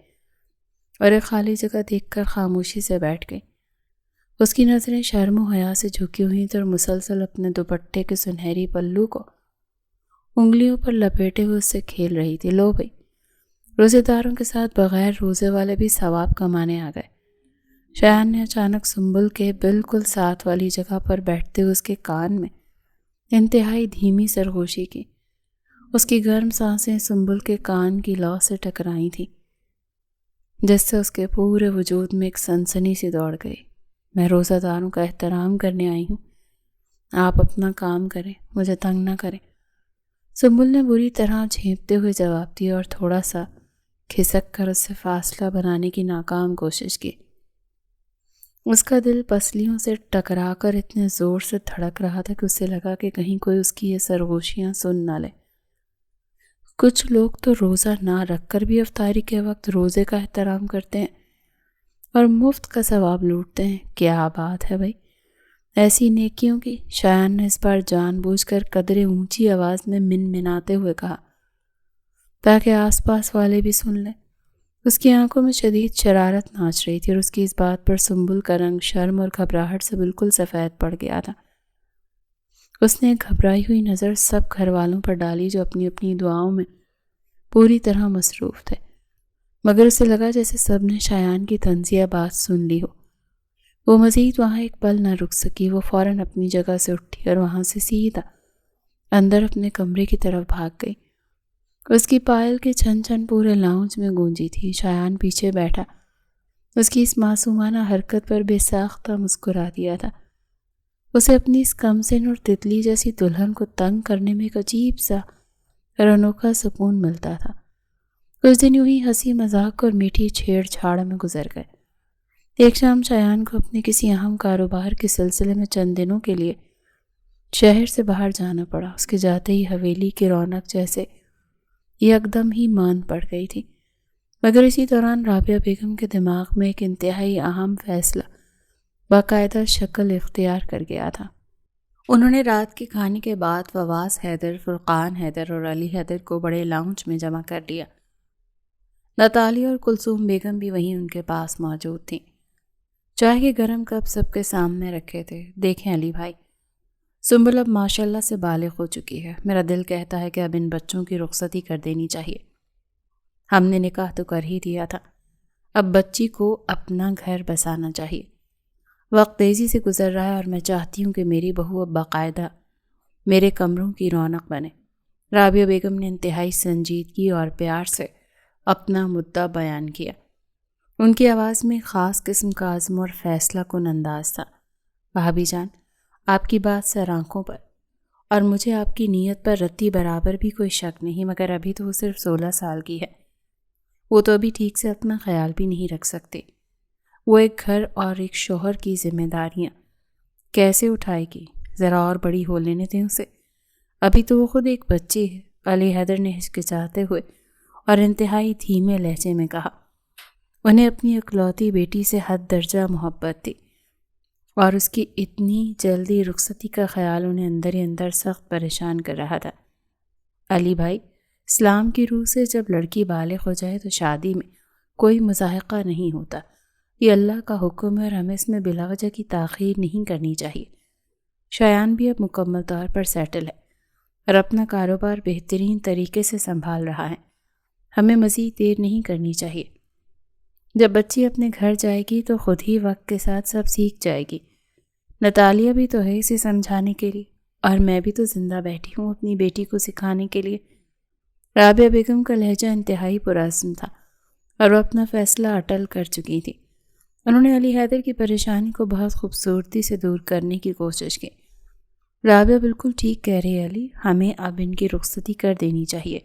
اور ایک خالی جگہ دیکھ کر خاموشی سے بیٹھ گئی۔ اس کی نظریں شرم و حیا سے جھکی ہوئی تھیں اور مسلسل اپنے دوپٹے کے سنہری پلو کو انگلیوں پر لپیٹے ہوئے اس سے کھیل رہی تھی۔ لو بھئی، روزے داروں کے ساتھ بغیر روزے والے بھی ثواب کمانے آ گئے۔ شایان نے اچانک سنبل کے بالکل ساتھ والی جگہ پر بیٹھتے ہوئے اس کے کان میں انتہائی دھیمی سرگوشی کی۔ اس کی گرم سانسیں سنبل کے کان کی لو سے ٹکرائی تھیں، جس سے اس کے پورے وجود میں ایک سنسنی سی دوڑ گئی۔ میں روزہ داروں کا احترام کرنے آئی ہوں، آپ اپنا کام کریں، مجھے تنگ نہ کریں۔ سنبل نے بری طرح جھینپتے ہوئے جواب دیا اور تھوڑا سا کھسک کر اس سے فاصلہ بنانے کی ناکام کوشش کی۔ اس کا دل پسلیوں سے ٹکرا کر اتنے زور سے دھڑک رہا تھا کہ اسے لگا کہ کہیں کوئی اس کی یہ سرگوشیاں سن نہ لے۔ کچھ لوگ تو روزہ نہ رکھ کر بھی افطاری کے وقت روزے کا احترام کرتے ہیں اور مفت کا ثواب لوٹتے ہیں۔ کیا بات ہے بھائی، ایسی نیکیوں کی؟ شایان نے اس بار جان بوجھ کر قدرے اونچی آواز میں منمناتے ہوئے کہا تاکہ آس پاس والے بھی سن لیں۔ اس کی آنکھوں میں شدید شرارت ناچ رہی تھی اور اس کی اس بات پر سنبل کا رنگ شرم اور گھبراہٹ سے بالکل سفید پڑ گیا تھا۔ اس نے ایک گھبرائی ہوئی نظر سب گھر والوں پر ڈالی جو اپنی اپنی دعاؤں میں پوری طرح مصروف تھے، مگر اسے لگا جیسے سب نے شایان کی طنزیہ بات سن لی ہو۔ وہ مزید وہاں ایک پل نہ رک سکی۔ وہ فوراً اپنی جگہ سے اٹھی اور وہاں سے سیدھا اندر اپنے کمرے کی طرف بھاگ گئی۔ اس کی پائل کی چھن چھن پورے لاؤنج میں گونجی تھی۔ شایان پیچھے بیٹھا اس کی اس معصومانہ حرکت پر بے ساختہ مسکرا دیا تھا۔ اسے اپنی اس کم سن اور تتلی جیسی دلہن کو تنگ کرنے میں ایک عجیب سا اور انوکھا سکون ملتا تھا۔ کچھ دن یوں ہی ہنسی مذاق اور میٹھی چھیڑ چھاڑ میں گزر گئے۔ ایک شام شایان کو اپنے کسی اہم کاروبار کے سلسلے میں چند دنوں کے لیے شہر سے باہر جانا پڑا۔ اس کے جاتے ہی حویلی کی رونق جیسے یکدم ہی مان پڑ گئی تھی، مگر اسی دوران رابعہ بیگم کے دماغ میں ایک انتہائی اہم فیصلہ باقاعدہ شکل اختیار کر گیا تھا۔ انہوں نے رات کے کھانے کے بعد فواز حیدر، فرقان حیدر اور علی حیدر کو بڑے لاؤنج میں جمع کر لیا۔ نتالیہ اور کلثوم بیگم بھی وہیں ان کے پاس موجود تھیں۔ چائے کے گرم کپ سب کے سامنے رکھے تھے۔ دیکھیں علی بھائی، سنبل اب ماشاءاللہ سے بالغ ہو چکی ہے. میرا دل کہتا ہے کہ اب ان بچوں کی رخصتی کر دینی چاہیے. ہم نے نکاح تو کر ہی دیا تھا، اب بچی کو اپنا گھر بسانا چاہیے. وقت تیزی سے گزر رہا ہے اور میں چاہتی ہوں کہ میری بہو اب باقاعدہ میرے کمروں کی رونق بنے. رابعہ بیگم نے انتہائی سنجیدگی اور پیار سے اپنا مدعا بیان کیا. ان کی آواز میں خاص قسم کا عزم اور فیصلہ کن انداز تھا. بھابھی جان، آپ کی بات سر آنکھوں پر، اور مجھے آپ کی نیت پر رتی برابر بھی کوئی شک نہیں، مگر ابھی تو وہ صرف 16 سال کی ہے. وہ تو ابھی ٹھیک سے اپنا خیال بھی نہیں رکھ سکتے. وہ ایک گھر اور ایک شوہر کی ذمہ داریاں کیسے اٹھائے گی؟ ذرا اور بڑی ہو لینے دیں اسے، ابھی تو وہ خود ایک بچی ہے. علی حیدر نے ہچکچاتے ہوئے اور انتہائی دھیمے لہجے میں کہا. انہیں اپنی اکلوتی بیٹی سے حد درجہ محبت تھی اور اس کی اتنی جلدی رخصتی کا خیال انہیں اندر ہی اندر سخت پریشان کر رہا تھا. علی بھائی، اسلام کی روح سے جب لڑکی بالغ ہو جائے تو شادی میں کوئی مضاحقہ نہیں ہوتا. یہ اللہ کا حکم ہے اور ہمیں اس میں بلا وجہ کی تاخیر نہیں کرنی چاہیے. شایان بھی اب مکمل طور پر سیٹل ہے اور اپنا کاروبار بہترین طریقے سے سنبھال رہا ہے. ہمیں مزید دیر نہیں کرنی چاہیے. جب بچی اپنے گھر جائے گی تو خود ہی وقت کے ساتھ سب سیکھ جائے گی. نتالیہ بھی تو ہے اسے سمجھانے کے لیے، اور میں بھی تو زندہ بیٹھی ہوں اپنی بیٹی کو سکھانے کے لیے. رابعہ بیگم کا لہجہ انتہائی پرعزم تھا اور وہ اپنا فیصلہ اٹل کر چکی تھی. انہوں نے علی حیدر کی پریشانی کو بہت خوبصورتی سے دور کرنے کی کوشش کی. رابعہ بالکل ٹھیک کہہ رہی ہے علی، ہمیں اب ان کی رخصتی کر دینی چاہیے.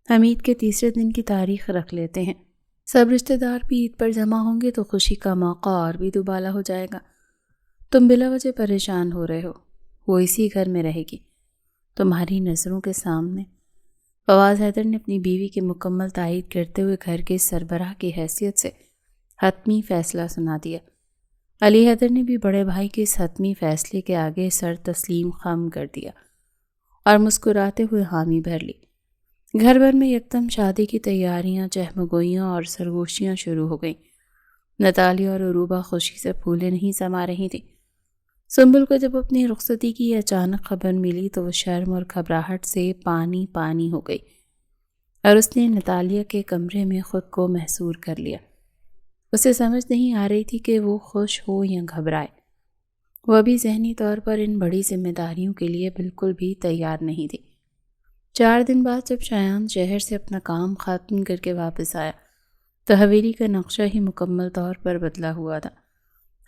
ہم عید کے تیسرے دن کی تاریخ رکھ لیتے ہیں. سب رشتہ دار بھی عید پر جمع ہوں گے تو خوشی کا موقع اور بھی دوبالا ہو جائے گا. تم بلا وجہ پریشان ہو رہے ہو، وہ اسی گھر میں رہے گی تمہاری نظروں کے سامنے. فواز حیدر نے اپنی بیوی کی مکمل تائید کرتے ہوئے گھر کے سربراہ کی حیثیت سے حتمی فیصلہ سنا دیا. علی حیدر نے بھی بڑے بھائی کے اس حتمی فیصلے کے آگے سر تسلیم خم کر دیا اور مسکراتے ہوئے حامی بھر لی. گھر بھر میں یکدم شادی کی تیاریاں، چہمگوئیاں اور سرگوشیاں شروع ہو گئیں. نتالیہ اور عروبہ خوشی سے پھولے نہیں سما رہی تھیں. سنبل کو جب اپنی رخصتی کی اچانک خبر ملی تو وہ شرم اور گھبراہٹ سے پانی پانی ہو گئی اور اس نے نتالیہ کے کمرے میں خود کو محصور کر لیا. اسے سمجھ نہیں آ رہی تھی کہ وہ خوش ہو یا گھبرائے. وہ ابھی ذہنی طور پر ان بڑی ذمہ داریوں کے لیے بالکل بھی تیار نہیں تھی. 4 دن بعد جب شایان شہر سے اپنا کام ختم کر کے واپس آیا تو حویلی کا نقشہ ہی مکمل طور پر بدلا ہوا تھا.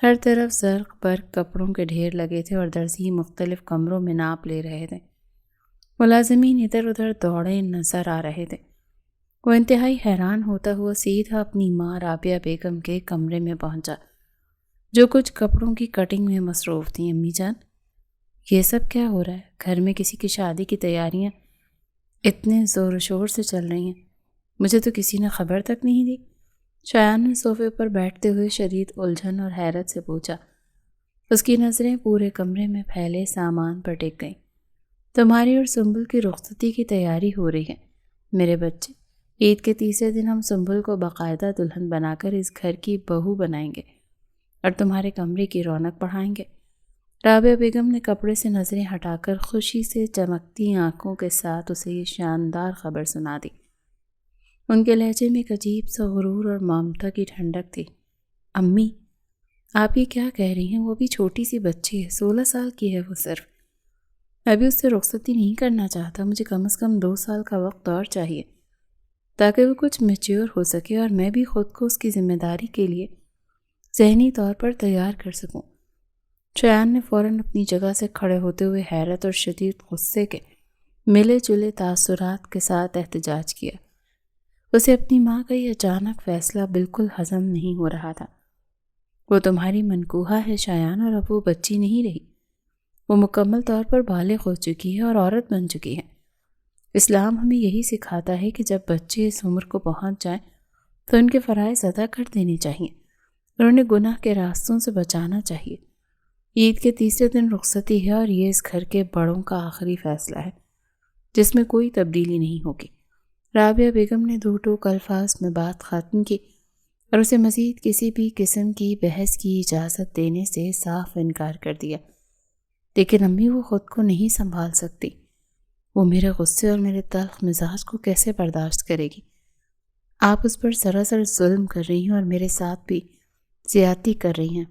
ہر طرف زرق برق کپڑوں کے ڈھیر لگے تھے اور درزی مختلف کمروں میں ناپ لے رہے تھے. ملازمین ادھر ادھر دوڑے نظر آ رہے تھے. وہ انتہائی حیران ہوتا ہوا سیدھا اپنی ماں رابعہ بیگم کے کمرے میں پہنچا جو کچھ کپڑوں کی کٹنگ میں مصروف تھیں. امی جان، یہ سب کیا ہو رہا ہے؟ گھر میں کسی کی شادی کی تیاریاں اتنے زور و شور سے چل رہی ہیں، مجھے تو کسی نے خبر تک نہیں دی. شایان نے صوفے پر بیٹھتے ہوئے شدید الجھن اور حیرت سے پوچھا. اس کی نظریں پورے کمرے میں پھیلے سامان پر ٹک گئیں. تمہاری اور سنبل کی رخصتی کی تیاری ہو رہی ہے میرے بچے. عید کے تیسرے دن ہم سنبل کو باقاعدہ دلہن بنا کر اس گھر کی بہو بنائیں گے اور تمہارے کمرے کی رونق بڑھائیں گے. رابعہ بیگم نے کپڑے سے نظریں ہٹا کر خوشی سے چمکتی آنکھوں کے ساتھ اسے یہ شاندار خبر سنا دی. ان کے لہجے میں ایک عجیب سا غرور اور ممتا کی ٹھنڈک تھی. امی، آپ یہ کیا کہہ رہی ہیں؟ وہ بھی چھوٹی سی بچی ہے، 16 سال کی ہے وہ صرف. میں بھی اس سے رخصتی نہیں کرنا چاہتا. مجھے کم از کم 2 سال کا وقت اور چاہیے تاکہ وہ کچھ میچیور ہو سکے اور میں بھی خود کو اس کی ذمہ داری کے لیے ذہنی طور پر تیار کر سکوں. شایان نے فوراً اپنی جگہ سے کھڑے ہوتے ہوئے حیرت اور شدید غصے کے ملے جلے تاثرات کے ساتھ احتجاج کیا. اسے اپنی ماں کا یہ اچانک فیصلہ بالکل ہضم نہیں ہو رہا تھا. وہ تمہاری منکوہا ہے شایان، اور اب وہ بچی نہیں رہی. وہ مکمل طور پر بالغ ہو چکی ہے اور عورت بن چکی ہے. اسلام ہمیں یہی سکھاتا ہے کہ جب بچے اس عمر کو پہنچ جائیں تو ان کے فرائض ادا کر دینے چاہیے اور انہیں گناہ کے راستوں سے بچانا چاہیے. عید کے تیسرے دن رخصتی ہے اور یہ اس گھر کے بڑوں کا آخری فیصلہ ہے جس میں کوئی تبدیلی نہیں ہوگی. رابعہ بیگم نے 2 ٹوک الفاظ میں بات ختم کی اور اسے مزید کسی بھی قسم کی بحث کی اجازت دینے سے صاف انکار کر دیا. لیکن امی وہ خود کو نہیں سنبھال سکتی۔ وہ میرے غصے اور میرے تلخ مزاج کو کیسے برداشت کرے گی؟ آپ اس پر سراسر ظلم کر رہی ہیں اور میرے ساتھ بھی زیادتی کر رہی ہیں۔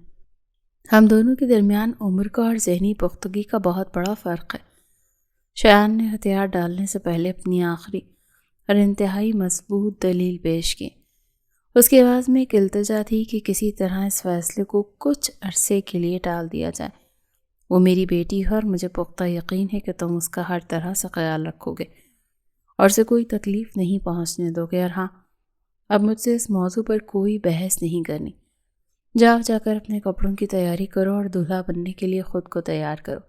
ہم دونوں کے درمیان عمر کا اور ذہنی پختگی کا بہت بڑا فرق ہے۔ شایان نے ہتھیار ڈالنے سے پہلے اپنی آخری اور انتہائی مضبوط دلیل پیش کی۔ اس کی آواز میں ایک التجا تھی کہ کسی طرح اس فیصلے کو کچھ عرصے کے لیے ٹال دیا جائے۔ وہ میری بیٹی ہے اور مجھے پختہ یقین ہے کہ تم اس کا ہر طرح سے خیال رکھو گے اور اسے کوئی تکلیف نہیں پہنچنے دو گے، اور ہاں، اب مجھ سے اس موضوع پر کوئی بحث نہیں کرنی۔ جا کر اپنے کپڑوں کی تیاری کرو اور دلہا بننے کے لیے خود کو تیار کرو،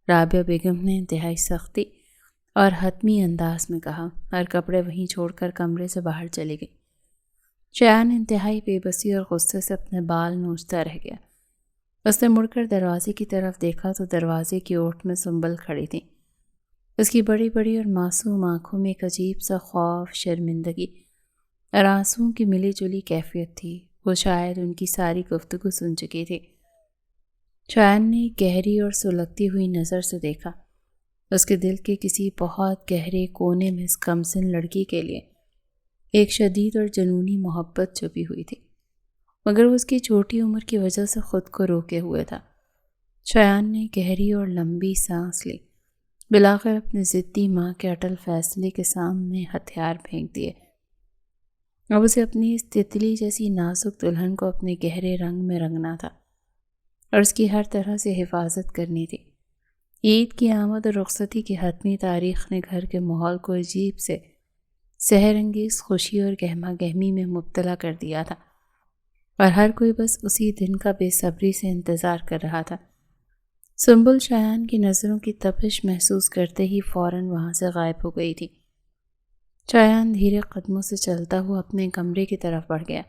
رابعہ بیگم نے انتہائی سختی اور حتمی انداز میں کہا، اور کپڑے وہیں چھوڑ کر کمرے سے باہر چلی گئی۔ شایان انتہائی بے بسی اور غصے سے اپنے بال نوچتا رہ گیا۔ اس نے مڑ کر دروازے کی طرف دیکھا تو دروازے کی اوٹ میں سنبل کھڑی تھی۔ اس کی بڑی بڑی اور معصوم آنکھوں میں ایک عجیب سا خوف، شرمندگی اور آنسوؤں کی ملی جلی کیفیت تھی۔ وہ شاید ان کی ساری گفتگو سن چکی تھی۔ شایان نے گہری اور سلگتی ہوئی نظر سے دیکھا۔ اس کے دل کے کسی بہت گہرے کونے میں اس کمسن لڑکی کے لیے ایک شدید اور جنونی محبت چھپی ہوئی تھی، مگر وہ اس کی چھوٹی عمر کی وجہ سے خود کو روکے ہوئے تھا۔ شایان نے گہری اور لمبی سانس لی، بلاخر اپنے ضدی ماں کے اٹل فیصلے کے سامنے ہتھیار پھینک دیے۔ اب اسے اپنی اس تتلی جیسی نازک دلہن کو اپنے گہرے رنگ میں رنگنا تھا اور اس کی ہر طرح سے حفاظت کرنی تھی۔ عید کی آمد اور رخصتی کی حتمی تاریخ نے گھر کے ماحول کو عجیب سے سحر انگیز خوشی اور گہما گہمی میں مبتلا کر دیا تھا، اور ہر کوئی بس اسی دن کا بے صبری سے انتظار کر رہا تھا۔ سنبل شایان کی نظروں کی تپش محسوس کرتے ہی فوراً وہاں سے غائب ہو گئی تھی۔ شایان دھیرے قدموں سے چلتا ہوا اپنے کمرے کی طرف بڑھ گیا۔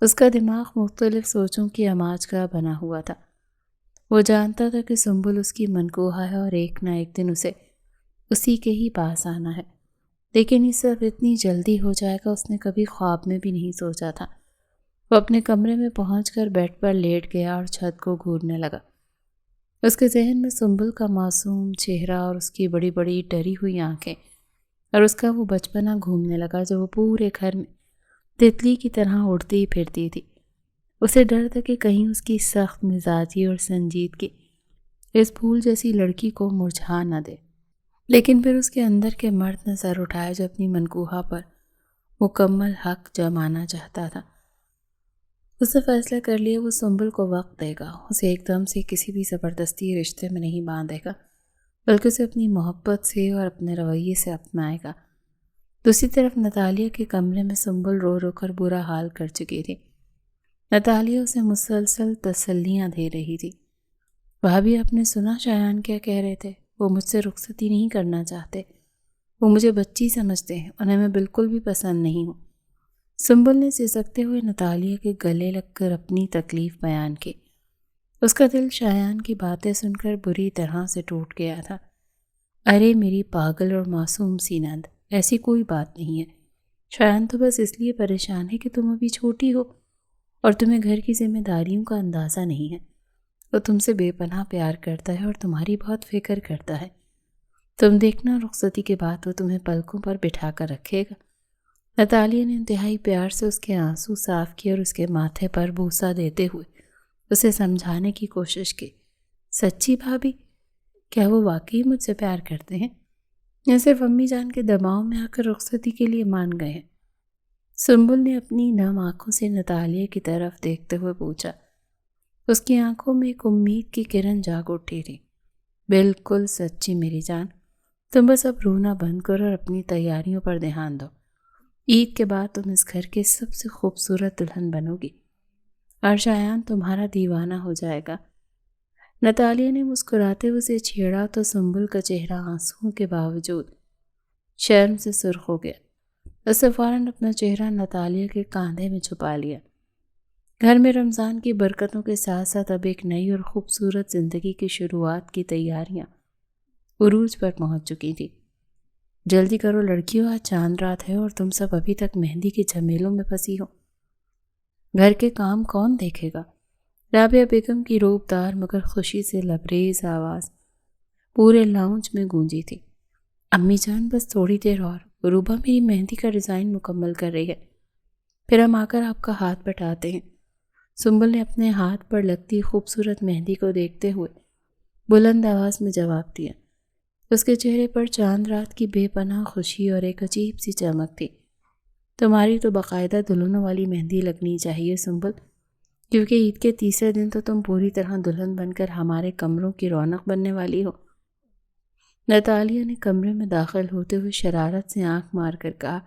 اس کا دماغ مختلف سوچوں کی اماج کا بنا ہوا تھا۔ وہ جانتا تھا کہ سنبل اس کی منقوہہ ہے اور ایک نہ ایک دن اسے اسی کے ہی پاس آنا ہے، لیکن یہ سب اتنی جلدی ہو جائے گا اس نے کبھی خواب میں بھی نہیں سوچا تھا۔ وہ اپنے کمرے میں پہنچ کر بیڈ پر لیٹ گیا اور چھت کو گھورنے لگا۔ اس کے ذہن میں سنبل کا معصوم چہرہ اور اس کی بڑی بڑی ڈری ہوئی آنکھیں اور اس کا وہ بچپنا گھومنے لگا جو وہ پورے گھر میں تتلی کی طرح اڑتی پھرتی تھی۔ اسے ڈر تھا کہ کہیں اس کی سخت مزاجی اور سنجیدگی اس پھول جیسی لڑکی کو مرجھا نہ دے، لیکن پھر اس کے اندر کے مرد نے سر اٹھایا جو اپنی منقوہہ پر مکمل حق جمانا چاہتا تھا۔ اس نے فیصلہ کر لیا وہ سنبل کو وقت دے گا، اسے ایک دم سے کسی بھی زبردستی رشتے میں نہیں باندھے گا، بلکہ اسے اپنی محبت سے اور اپنے رویے سے اپنائے گا۔ دوسری طرف نتالیہ کے کمرے میں سنبل رو رو کر برا حال کر چکی تھی۔ نتالیہ اسے مسلسل تسلیاں دے رہی تھی۔ بھابھی، آپ نے سنا شایان کیا کہہ رہے تھے؟ وہ مجھ سے رخصتی نہیں کرنا چاہتے، وہ مجھے بچی سمجھتے ہیں، انہیں میں بالکل بھی پسند نہیں ہوں۔ سنبل نے سسکتے ہوئے نتالیہ کے گلے لگ کر اپنی تکلیف بیان کی۔ اس کا دل شایان کی باتیں سن کر بری طرح سے ٹوٹ گیا تھا۔ ارے میری پاگل اور معصوم سی نند، ایسی کوئی بات نہیں ہے۔ شایان تو بس اس لیے پریشان ہے کہ تم ابھی چھوٹی ہو اور تمہیں گھر کی ذمہ داریوں کا اندازہ نہیں ہے۔ وہ تم سے بے پناہ پیار کرتا ہے اور تمہاری بہت فکر کرتا ہے۔ تم دیکھنا رخصتی کے بعد وہ تمہیں پلکوں پر بٹھا کر رکھے گا۔ نتالیہ نے انتہائی پیار سے اس کے آنسو صاف کیے اور اس کے ماتھے پر بوسہ دیتے ہوئے اسے سمجھانے کی کوشش کی۔ سچی بھابھی، کیا وہ واقعی مجھ سے پیار کرتے ہیں یا صرف امی جان کے دباؤ میں آ کر رخصتی کے لیے مان گئے ہیں؟ سنبل نے اپنی نم آنکھوں سے نتالیہ کی طرف دیکھتے ہوئے پوچھا۔ اس کی آنکھوں میں ایک امید کی کرن جاگ اٹھی تھی۔ بالکل سچی میری جان، تم بس اب رونا بند کرو اور اپنی تیاریوں پر دھیان دو۔ عید کے بعد تم اس گھر کے سب سے خوبصورت دلہن بنو گی اور شایان تمہارا دیوانہ ہو جائے گا۔ نتالیہ نے مسکراتے ہوئے اسے چھیڑا تو سنبل کا چہرہ آنسوؤں کے باوجود شرم سے سرخ ہو گیا۔ اس نے فوراً اپنا چہرہ نتالیہ کے کاندھے میں چھپا لیا۔ گھر میں رمضان کی برکتوں کے ساتھ ساتھ اب ایک نئی اور خوبصورت زندگی کی شروعات کی تیاریاں عروج پر پہنچ چکی تھی۔ جلدی کرو لڑکیوں، آج چاند رات ہے اور تم سب ابھی تک مہندی کے جھمیلوں میں پھنسی ہو۔ گھر کے کام کون دیکھے گا؟ رابعہ بیگم کی روبدار مگر خوشی سے لبریز آواز پورے لاؤنج میں گونجی تھی۔ امی جان بس تھوڑی دیر اور، روبا میری مہندی کا ڈیزائن مکمل کر رہی ہے، پھر ہم آ کر آپ کا ہاتھ بٹاتے ہیں۔ سنبل نے اپنے ہاتھ پر لگتی خوبصورت مہندی کو دیکھتے ہوئے بلند آواز میں جواب دیا۔ اس کے چہرے پر چاند رات کی بے پناہ خوشی اور ایک عجیب سی چمک تھی۔ تمہاری تو باقاعدہ دلہنوں والی مہندی لگنی چاہیے سنبل، کیونکہ عید کے تیسرے دن تو تم پوری طرح دلہن بن کر ہمارے کمروں کی رونق بننے والی ہو۔ نتالیہ نے کمرے میں داخل ہوتے ہوئے شرارت سے آنکھ مار کر کہا۔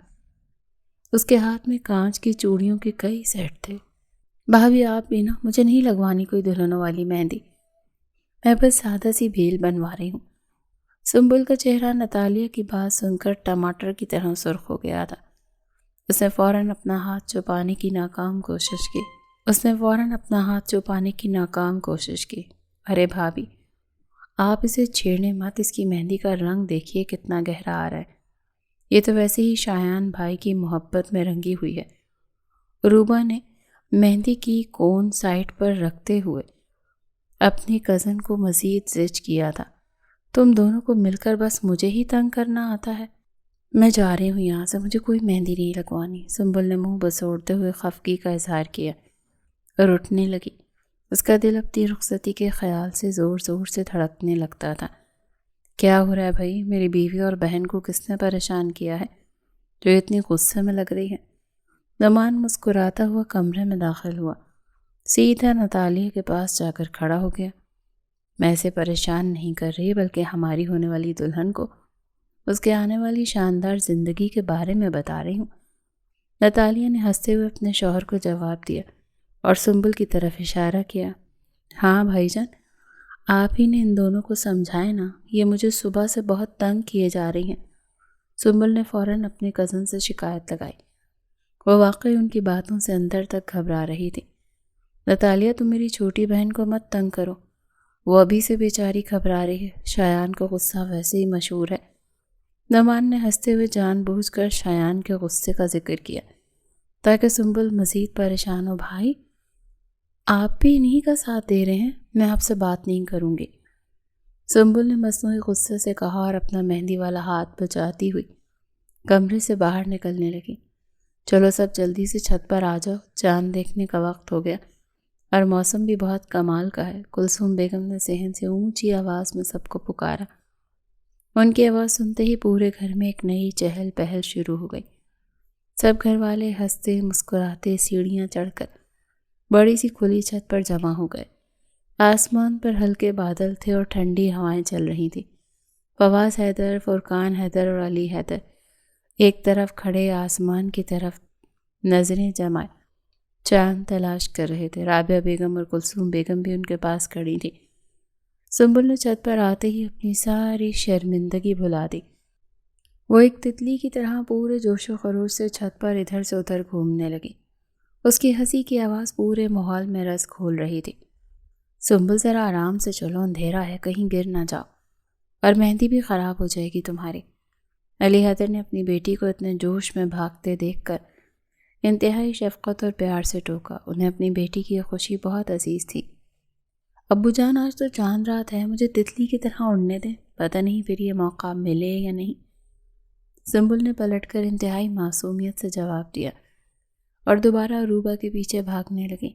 اس کے ہاتھ میں کانچ کی چوڑیوں کے کئی سیٹ تھے۔ بھابھی آپ بھی نا، مجھے نہیں لگوانی کوئی دلہنوں والی مہندی، میں بس سادہ سی بھیل بنوا رہی ہوں۔ سنبل کا چہرہ نتالیہ کی بات سن کر ٹماٹر کی طرح سرخ ہو گیا تھا۔ اس نے فوراً اپنا ہاتھ چھپانے کی ناکام کوشش کی۔ ارے بھابھی آپ اسے چھیڑنے مت، اس کی مہندی کا رنگ دیکھیے کتنا گہرا آ رہا ہے، یہ تو ویسے ہی شایان بھائی کی محبت میں رنگی ہوئی ہے۔ روبا نے مہندی کی کون سائڈ پر رکھتے ہوئے اپنی کزن کو مزید زج کیا تھا۔ تم دونوں کو مل کر بس مجھے ہی تنگ کرنا آتا ہے۔ میں جا رہی ہوں یہاں سے، مجھے کوئی مہندی نہیں لگوانی۔ سنبل نے منہ بسوڑتے ہوئے خفگی کا اظہار کیا اور اٹھنے لگی۔ اس کا دل اپنی رخصتی کے خیال سے زور زور سے دھڑکنے لگتا تھا۔ کیا ہو رہا ہے بھائی؟ میری بیوی اور بہن کو کس نے پریشان کیا ہے جو اتنی غصے میں لگ رہی ہے؟ نعمان مسکراتا ہوا کمرے میں داخل ہوا، سیدھا نتالیہ کے پاس جا کر کھڑا ہو گیا۔ میں اسے پریشان نہیں کر رہی، بلکہ ہماری ہونے والی دلہن کو اس کے آنے والی شاندار زندگی کے بارے میں بتا رہی ہوں۔ نتالیہ نے ہنستے ہوئے اپنے شوہر کو جواب دیا اور سنبل کی طرف اشارہ کیا۔ ہاں بھائی جان، آپ ہی نے ان دونوں کو سمجھائے نا، یہ مجھے صبح سے بہت تنگ کیے جا رہی ہیں۔ سنبل نے فوراً اپنے کزن سے شکایت لگائی۔ وہ واقعی ان کی باتوں سے اندر تک گھبرا رہی تھی۔ نتالیہ تم میری چھوٹی بہن کو مت تنگ کرو، وہ ابھی سے بیچاری گھبرا رہی ہے، شایان کا غصہ ویسے ہی مشہور ہے۔ نعمان نے ہنستے ہوئے جان بوجھ کر شایان کے غصے کا ذکر کیا تاکہ سنبل مزید پریشان ہو۔ بھائی آپ بھی انہی کا ساتھ دے رہے ہیں، میں آپ سے بات نہیں کروں گی، سنبل نے مصنوعی غصے سے کہا اور اپنا مہندی والا ہاتھ بچاتی ہوئی کمرے سے باہر نکلنے لگی۔ چلو سب جلدی سے چھت پر آ جاؤ، چاند دیکھنے کا وقت ہو گیا اور موسم بھی بہت کمال کا ہے۔ کلثوم بیگم نے صحن سے اونچی آواز میں سب کو پکارا۔ ان کی آواز سنتے ہی پورے گھر میں ایک نئی چہل پہل شروع ہو گئی۔ سب گھر والے ہنستے مسکراتے سیڑھیاں چڑھ کر بڑی سی کھلی چھت پر جمع ہو گئے۔ آسمان پر ہلکے بادل تھے اور ٹھنڈی ہوائیں چل رہی تھیں۔ فواز حیدر، فرقان حیدر اور علی حیدر ایک طرف کھڑے آسمان کی طرف نظریں جمائے چاند تلاش کر رہے تھے۔ رابعہ بیگم اور کلثوم بیگم بھی ان کے پاس کھڑی تھی۔ سنبل نے چھت پر آتے ہی اپنی ساری شرمندگی بھلا دی۔ وہ ایک تتلی کی طرح پورے جوش و خروش سے چھت پر ادھر سے ادھر گھومنے لگی۔ اس کی ہنسی کی آواز پورے ماحول میں رس کھول رہی تھی۔ سنبل ذرا آرام سے چلو، اندھیرا ہے، کہیں گر نہ جاؤ اور مہندی بھی خراب ہو جائے گی تمہاری۔ علی حیدر نے اپنی بیٹی کو اتنے جوش میں بھاگتے دیکھ کر انتہائی شفقت اور پیار سے ٹوکا۔ انہیں اپنی بیٹی کی خوشی بہت عزیز تھی۔ ابو جان آج تو چاند رات ہے، مجھے تتلی کی طرح اڑنے دیں، پتہ نہیں پھر یہ موقع ملے یا نہیں۔ سنبل نے پلٹ کر انتہائی معصومیت سے جواب دیا اور دوبارہ روبا کے پیچھے بھاگنے لگی۔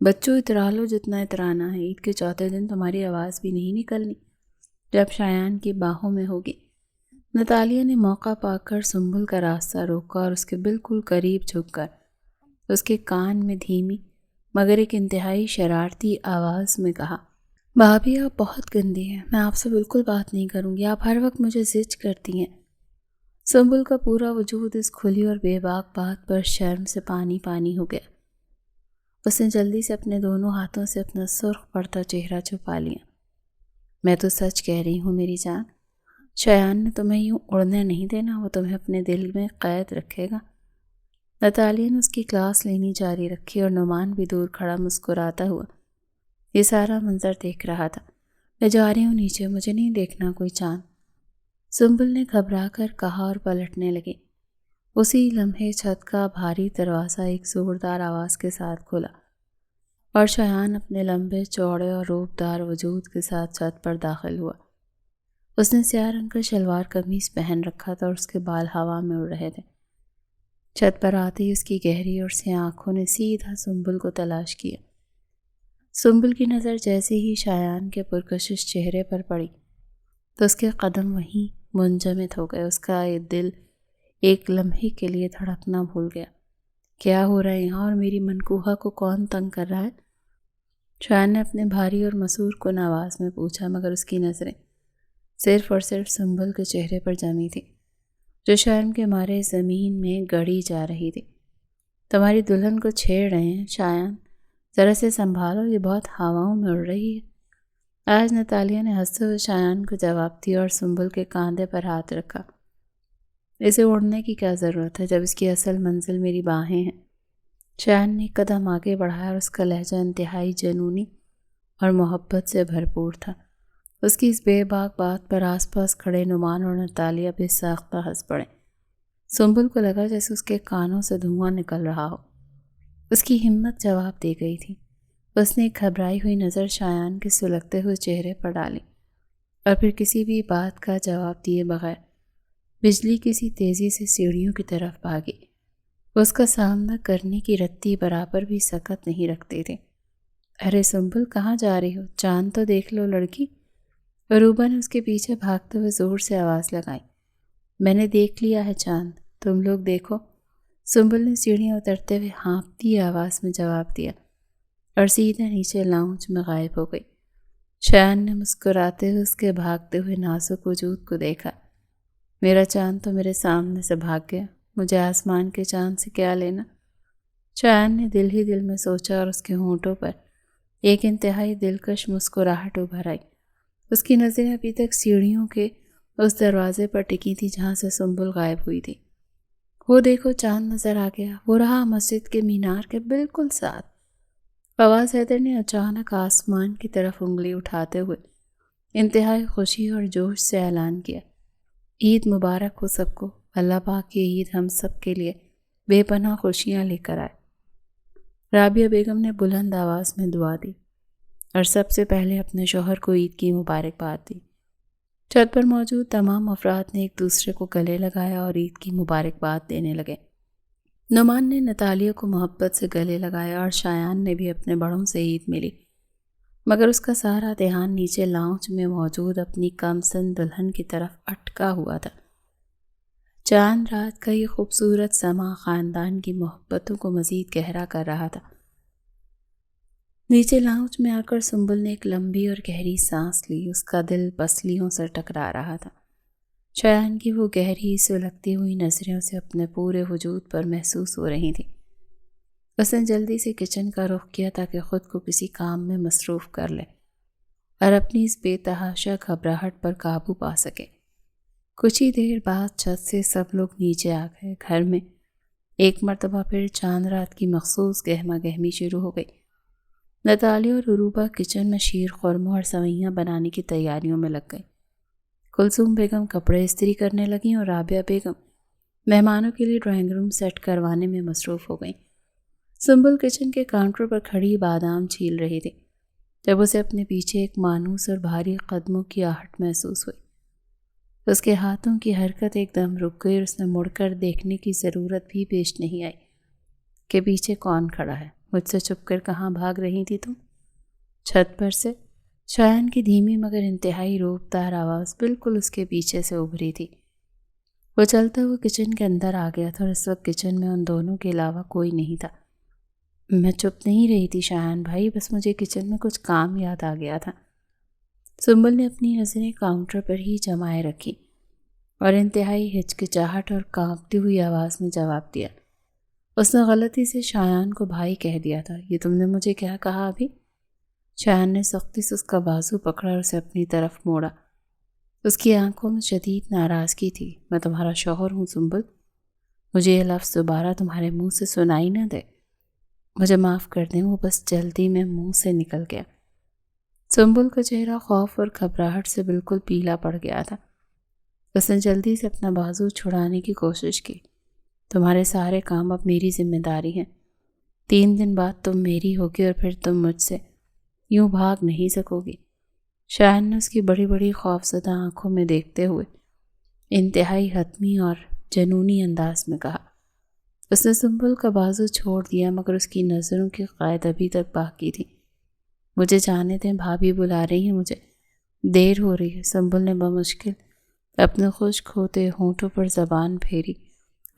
بچوں اترا لو جتنا اترانا ہے، عید کے چوتھے دن تمہاری آواز بھی نہیں نکلنی جب شایان کی باہوں میں ہوگی۔ نتالیہ نے موقع پا کر سنبل کا راستہ روکا اور اس کے بالکل قریب جھک کر اس کے کان میں دھیمی مگر ایک انتہائی شرارتی آواز میں کہا، بھابھی آپ بہت گندی ہیں، میں آپ سے بالکل بات نہیں کروں گی، آپ ہر وقت مجھے زج کرتی ہیں۔ سنبل کا پورا وجود اس کھلی اور بے باک بات پر شرم سے پانی پانی ہو گیا۔ اس نے جلدی سے اپنے دونوں ہاتھوں سے اپنا سرخ پڑتا چہرہ چھپا لیا۔ میں تو سچ کہہ رہی ہوں میری جان، شایان نے تمہیں یوں اڑنے نہیں دینا، وہ تمہیں اپنے دل میں قید رکھے گا۔ نتالیہ نے اس کی کلاس لینی جاری رکھی اور نعمان بھی دور کھڑا مسکراتا ہوا یہ سارا منظر دیکھ رہا تھا۔ میں جا رہی ہوں نیچے، مجھے نہیں دیکھنا کوئی چاند، سنبل نے گھبرا کر کہا اور پلٹنے لگی۔ اسی لمحے چھت کا بھاری دروازہ ایک زوردار آواز کے ساتھ کھلا اور شایان اپنے لمبے چوڑے اور روپدار وجود کے ساتھ چھت پر داخل ہوا۔ اس نے سیاہ رنگ کا شلوار قمیص پہن رکھا تھا اور اس کے بال ہوا میں اڑ رہے تھے۔ چھت پر آتے ہی اس کی گہری اور سیاہ آنکھوں نے سیدھا سنبل کو تلاش کیا۔ سنبل کی نظر جیسے ہی شایان کے پرکشش چہرے پر پڑی تو اس کے قدم وہیں منجمد ہو گئے۔ اس کا دل ایک لمحے کے لیے دھڑکنا بھول گیا۔ کیا ہو رہا ہے یہاں، اور میری منکوہا کو کون تنگ کر رہا ہے؟ شایان نے اپنے بھاری اور مسور کن آواز میں پوچھا، مگر اس کی نظریں صرف اور صرف سنبل کے چہرے پر جمی تھی، جو شرم کے مارے زمین میں گڑی جا رہی تھی۔ تمہاری دلہن کو چھیڑ رہے ہیں شایان، ذرا سے سنبھالو، یہ بہت ہواؤں میں اڑ رہی ہے۔ آج نتالیہ نے ہنستے ہوئے شایان کو جواب دیا اور سنبل کے کاندھے پر ہاتھ رکھا۔ اسے اڑنے کی کیا ضرورت ہے جب اس کی اصل منزل میری باہیں ہیں؟ شایان نے ایک قدم آگے بڑھایا اور اس کا لہجہ انتہائی جنونی اور محبت سے بھرپور تھا۔ اس کی اس بے باک بات پر آس پاس کھڑے نعمان اور نتالیہ بے ساختہ ہنس پڑے۔ سنبل کو لگا جیسے اس کے کانوں سے دھواں نکل رہا ہو۔ اس کی ہمت جواب دے گئی تھی۔ اس نے ایک گھبرائی ہوئی نظر شایان کے سلگتے ہوئے چہرے پر ڈالی اور پھر کسی بھی بات کا جواب دیے بغیر بجلی کسی تیزی سے سیڑھیوں کی طرف بھاگی۔ وہ اس کا سامنا کرنے کی رتی برابر بھی سکت نہیں رکھتے تھے۔ ارے سنبل، کہاں جا رہی ہو؟ چاند تو دیکھ لو لڑکی۔ عروبہ نے اس کے پیچھے بھاگتے ہوئے زور سے آواز لگائی۔ میں نے دیکھ لیا ہے چاند، تم لوگ دیکھو۔ سنبل نے سیڑھیاں اترتے ہوئے ہانپتی آواز میں جواب دیا اور سیدھے نیچے لاؤنج میں غائب ہو گئی۔ شایان نے مسکراتے ہوئے اس کے بھاگتے ہوئے نازک وجود کو دیکھا۔ میرا چاند تو میرے سامنے سے بھاگ گیا، مجھے آسمان کے چاند سے کیا لینا؟ شایان نے دل ہی دل میں سوچا اور اس کے ہونٹوں پر ایک انتہائی دلکش مسکراہٹ ابھر آئی۔ اس کی نظریں ابھی تک سیڑھیوں کے اس دروازے پر ٹکی تھی جہاں سے سنبل غائب ہوئی تھی۔ وہ دیکھو، چاند نظر آ گیا، وہ رہا مسجد کے مینار کے بالکل ساتھ۔ فواز حیدر نے اچانک آسمان کی طرف انگلی اٹھاتے ہوئے انتہائی خوشی اور جوش سے اعلان کیا۔ عید مبارک ہو سب کو، اللہ پاک کی عید ہم سب کے لیے بے پناہ خوشیاں لے کر آئے۔ رابعہ بیگم نے بلند آواز میں دعا دی اور سب سے پہلے اپنے شوہر کو عید کی مبارکباد دی۔ چھت پر موجود تمام افراد نے ایک دوسرے کو گلے لگایا اور عید کی مبارکباد دینے لگے۔ نعمان نے نتالیہ کو محبت سے گلے لگایا اور شایان نے بھی اپنے بڑوں سے عید ملی، مگر اس کا سارا دھیان نیچے لاؤنج میں موجود اپنی کم سن دلہن کی طرف اٹکا ہوا تھا۔ چاند رات کا یہ خوبصورت سما خاندان کی محبتوں کو مزید گہرا کر رہا تھا۔ نیچے لاؤنج میں آ کر سنبل نے ایک لمبی اور گہری سانس لی۔ اس کا دل پسلیوں سے ٹکرا رہا تھا۔ شایان کی وہ گہری سلگتی ہوئی نظریں اسے اپنے پورے وجود پر محسوس ہو رہی تھیں۔ اس نے جلدی سے کچن کا رخ کیا تاکہ خود کو کسی کام میں مصروف کر لے اور اپنی اس بے تحاشا گھبراہٹ پر قابو پا سکے۔ کچھ ہی دیر بعد چھت سے سب لوگ نیچے آ گئے۔ گھر میں ایک مرتبہ پھر چاند رات کی مخصوص گہما گہمی شروع ہو گئی۔ نتالیہ اور عروبہ کچن میں شیر خورمہ اور سوئیاں بنانے کی تیاریوں میں لگ گئی۔ کلثوم بیگم کپڑے استری کرنے لگیں اور رابعہ بیگم مہمانوں کے لیے ڈرائنگ روم سیٹ کروانے میں مصروف ہو گئیں۔ سنبل کچن کے کاؤنٹر پر کھڑی بادام چھیل رہی تھی جب اسے اپنے پیچھے ایک مانوس اور بھاری قدموں کی آہٹ محسوس ہوئی۔ اس کے ہاتھوں کی حرکت ایک دم رک گئی اور اس نے مڑ کر دیکھنے کی ضرورت بھی پیش نہیں آئی کہ پیچھے کون کھڑا ہے۔ مجھ سے چھپ کر کہاں بھاگ رہی تھی تم؟ چھت پر سے شایان کی دھیمی مگر انتہائی روبدار آواز بالکل اس کے پیچھے سے ابھری تھی۔ وہ چلتا ہوا کچن کے اندر آ گیا تھا اور اس وقت کچن میں ان دونوں کے علاوہ کوئی نہیں تھا۔ میں چپ نہیں رہی تھی شایان بھائی، بس مجھے کچن میں کچھ کام یاد آ گیا تھا۔ سنبل نے اپنی نظریں کاؤنٹر پر ہی جمائے رکھی اور انتہائی ہچکچاہٹ اور کانپتی ہوئی آواز میں جواب دیا۔ اس نے غلطی سے شایان کو بھائی کہہ دیا تھا۔ یہ تم نے مجھے کیا کہا ابھی؟ شایان نے سختی سے اس کا بازو پکڑا اور اسے اپنی طرف موڑا۔ اس کی آنکھوں میں شدید ناراضگی تھی۔ میں تمہارا شوہر ہوں سنبل، مجھے یہ لفظ دوبارہ تمہارے منہ سے سنائی نہ دے۔ مجھے معاف کر دیں، وہ بس جلدی میں منہ سے نکل گیا۔ سنبل کا چہرہ خوف اور گھبراہٹ سے بالکل پیلا پڑ گیا تھا۔ اس نے جلدی سے اپنا بازو چھڑانے کی کوشش کی۔ تمہارے سارے کام اب میری ذمہ داری ہیں۔ 3 دن بعد تم میری ہوگی اور پھر تم مجھ سے یوں بھاگ نہیں سکو گی۔ شایان نے اس کی بڑی بڑی خوفزدہ آنکھوں میں دیکھتے ہوئے انتہائی حتمی اور جنونی انداز میں کہا۔ اس نے سنبل کا بازو چھوڑ دیا مگر اس کی نظروں کی قید ابھی تک باقی تھی۔ مجھے جانے دیں، بھابھی بلا رہی ہیں مجھے، دیر ہو رہی ہے۔ سنبل نے بمشکل اپنے خشک ہوتے ہونٹوں پر زبان پھیری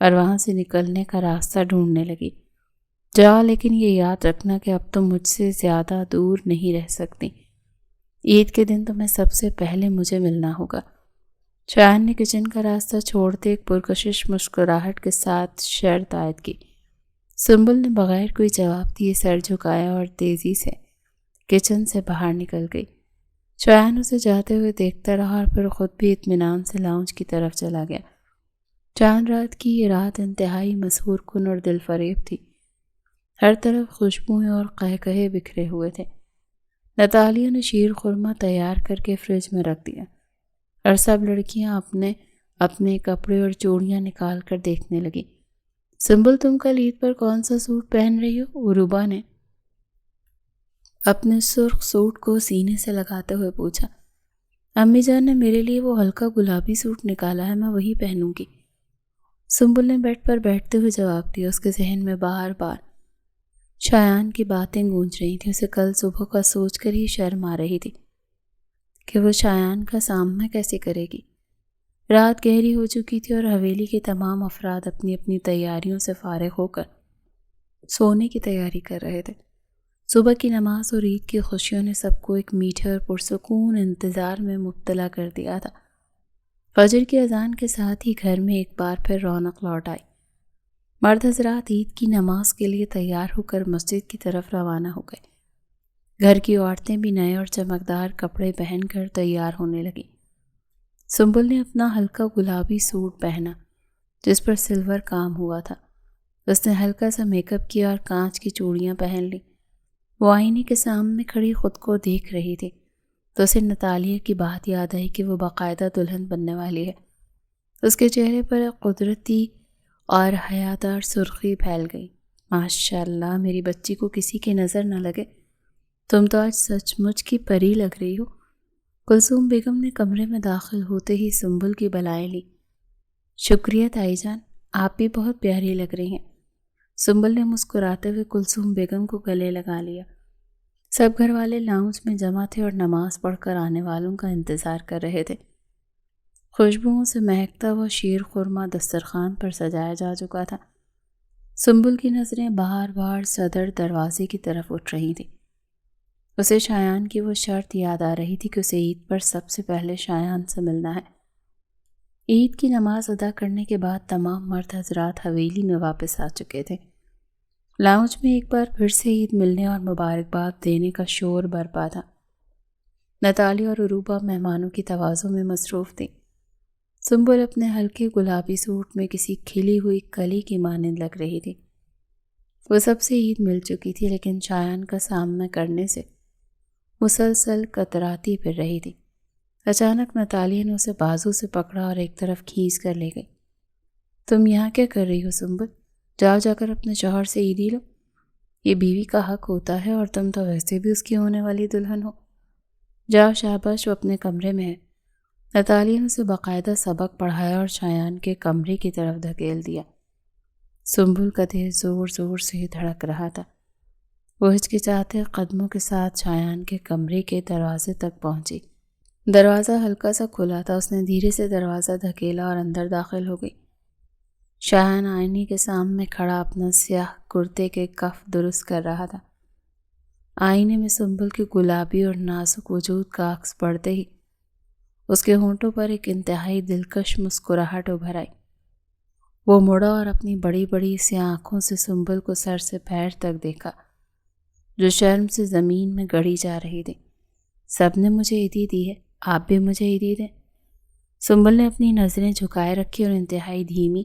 اور وہاں سے نکلنے کا راستہ ڈھونڈنے لگی۔ جاؤ، لیکن یہ یاد رکھنا کہ اب تم مجھ سے زیادہ دور نہیں رہ سکتی۔ عید کے دن تمہیں سب سے پہلے مجھے ملنا ہوگا۔ شایان نے کچن کا راستہ چھوڑتے ایک پرکشش مسکراہٹ کے ساتھ شرط عائد کی۔ سنبل نے بغیر کوئی جواب دیے سر جھکایا اور تیزی سے کچن سے باہر نکل گئی۔ شایان اسے جاتے ہوئے دیکھتا رہا اور پھر خود بھی اطمینان سے لاؤنج کی طرف چلا گیا۔ چاند رات کی یہ رات انتہائی مسحور کن اور دل فریب تھی۔ ہر طرف خوشبوئیں اور قہقہے بکھرے ہوئے تھے۔ نتالیہ نے شیر خورما تیار کر کے فریج میں رکھ دیا اور سب لڑکیاں اپنے اپنے کپڑے اور چوڑیاں نکال کر دیکھنے لگی۔ سنبل، تم کل عید پر کون سا سوٹ پہن رہی ہو؟ عروبہ نے اپنے سرخ سوٹ کو سینے سے لگاتے ہوئے پوچھا۔ امی جان نے میرے لیے وہ ہلکا گلابی سوٹ نکالا ہے، میں وہی پہنوں گی۔ سنبل نے بیڈ پر بیٹھتے ہوئے جواب دیا۔ اس کے ذہن میں بار بار شایان کی باتیں گونج رہی تھیں۔ اسے کل صبح کا سوچ کر ہی شرم آ رہی تھی کہ وہ شایان کا سامنا کیسے کرے گی۔ رات گہری ہو چکی تھی اور حویلی کے تمام افراد اپنی اپنی تیاریوں سے فارغ ہو کر سونے کی تیاری کر رہے تھے۔ صبح کی نماز اور عید کی خوشیوں نے سب کو ایک میٹھے اور پرسکون انتظار میں مبتلا کر دیا تھا۔ فجر کی اذان کے ساتھ ہی گھر میں ایک بار پھر رونق لوٹ آئی۔ مرد حضرات عید کی نماز کے لیے تیار ہو کر مسجد کی طرف روانہ ہو گئے۔ گھر کی عورتیں بھی نئے اور چمکدار کپڑے پہن کر تیار ہونے لگیں۔ سنبل نے اپنا ہلکا گلابی سوٹ پہنا جس پر سلور کام ہوا تھا۔ اس نے ہلکا سا میک اپ کیا اور کانچ کی چوڑیاں پہن لی۔ وہ آئینے کے سامنے کھڑی خود کو دیکھ رہی تھی تو اسے نتالیہ کی بات یاد آئی کہ وہ باقاعدہ دلہن بننے والی ہے۔ اس کے چہرے پر قدرتی اور حیادار سرخی پھیل گئی۔ ماشاءاللہ، میری بچی کو کسی کی نظر نہ لگے، تم تو آج سچ مچ کی پری لگ رہی ہو۔ کلثوم بیگم نے کمرے میں داخل ہوتے ہی سنبل کی بلائیں لی۔ شکریہ تائی جان، آپ بھی بہت پیاری لگ رہی ہیں۔ سنبل نے مسکراتے ہوئے کلثوم بیگم کو گلے لگا لیا۔ سب گھر والے لاؤنج میں جمع تھے اور نماز پڑھ کر آنے والوں کا انتظار کر رہے تھے۔ خوشبوؤں سے مہکتا وہ شیر خورما دسترخوان پر سجایا جا چکا تھا۔ سنبل کی نظریں بار بار صدر دروازے کی طرف اٹھ رہی تھیں۔ اسے شایان کی وہ شرط یاد آ رہی تھی کہ اسے عید پر سب سے پہلے شایان سے ملنا ہے۔ عید کی نماز ادا کرنے کے بعد تمام مرد حضرات حویلی میں واپس آ چکے تھے۔ لاؤنج میں ایک بار پھر سے عید ملنے اور مبارکباد دینے کا شور برپا تھا۔ نتالیہ اور عروبہ مہمانوں کی توازوں میں مصروف تھیں۔ سنبل اپنے ہلکے گلابی سوٹ میں کسی کھلی ہوئی کلی کی مانند لگ رہی تھی۔ وہ سب سے عید مل چکی تھی لیکن شایان کا سامنا کرنے سے مسلسل کتراتی پھر رہی تھی۔ اچانک نتالیہ نے اسے بازو سے پکڑا اور ایک طرف کھینچ کر لے گئی۔ تم یہاں کیا کر رہی ہو سنبل؟ جاؤ جا کر اپنے شوہر سے عیدی لو، یہ بیوی کا حق ہوتا ہے اور تم تو ویسے بھی اس کی ہونے والی دلہن ہو۔ جاؤ، شاباش، وہ اپنے کمرے میں ہے۔ نتالیہ نے اسے باقاعدہ سبق پڑھایا اور شایان کے کمرے کی طرف دھکیل دیا۔ سنبل کا دل زور زور سے دھڑک رہا تھا۔ وہ ہچکچاتے قدموں کے ساتھ شایان کے کمرے کے دروازے تک پہنچی۔ دروازہ ہلکا سا کھلا تھا۔ اس نے دھیرے سے دروازہ دھکیلا اور اندر داخل ہو گئی۔ شایان آئینے کے سامنے کھڑا اپنا سیاہ کرتے کے کف درست کر رہا تھا۔ آئینے میں سنبل کی گلابی اور نازک وجود کا عکس پڑتے ہی اس کے ہونٹوں پر ایک انتہائی دلکش مسکراہٹ ابھر آئی۔ وہ مڑا اور اپنی بڑی بڑی سیاہ آنکھوں سے سنبل کو سر سے پیر تک دیکھا جو شرم سے زمین میں گڑی جا رہی تھی۔ سب نے مجھے عیدی دی ہے، آپ بھی مجھے عیدی دیں۔ سنبل نے اپنی نظریں جھکائے رکھی اور انتہائی دھیمی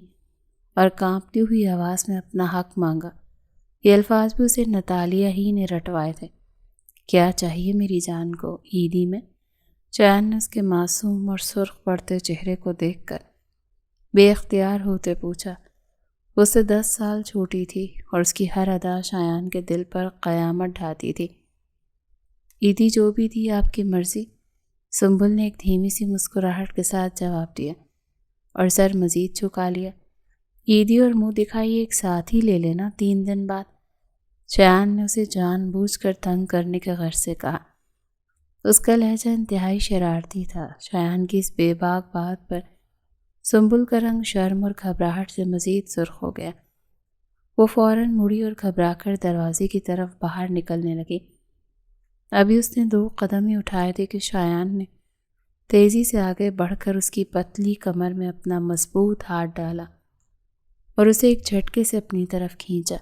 اور کانپتی ہوئی آواز میں اپنا حق مانگا۔ یہ الفاظ بھی اسے نتالیہ ہی نے رٹوائے تھے۔ کیا چاہیے میری جان کو عیدی میں؟ شایان نے اس کے معصوم اور سرخ پڑتے چہرے کو دیکھ کر بے اختیار ہوتے پوچھا۔ وہ اس سے 10 سال چھوٹی تھی اور اس کی ہر ادا شایان کے دل پر قیامت ڈھاتی تھی۔ عیدی جو بھی تھی آپ کی مرضی، سنبل نے ایک دھیمی سی مسکراہٹ کے ساتھ جواب دیا اور سر مزید جھکا لیا۔ عیدی اور منہ دکھائی ایک ساتھ ہی لے لینا 3 دن بعد، شایان نے اسے جان بوجھ کر تنگ کرنے کے غرض سے کہا۔ اس کا لہجہ انتہائی شرارتی تھا۔ شایان کی اس بے باک بات پر سنبل کا رنگ شرم اور گھبراہٹ سے مزید سرخ ہو گیا۔ وہ فوراً مڑی اور گھبرا کر دروازے کی طرف باہر نکلنے لگی۔ ابھی اس نے 2 قدم ہی اٹھائے تھے کہ شایان نے تیزی سے آگے بڑھ کر اس کی پتلی کمر میں اپنا مضبوط ہاتھ ڈالا اور اسے ایک جھٹکے سے اپنی طرف کھینچا۔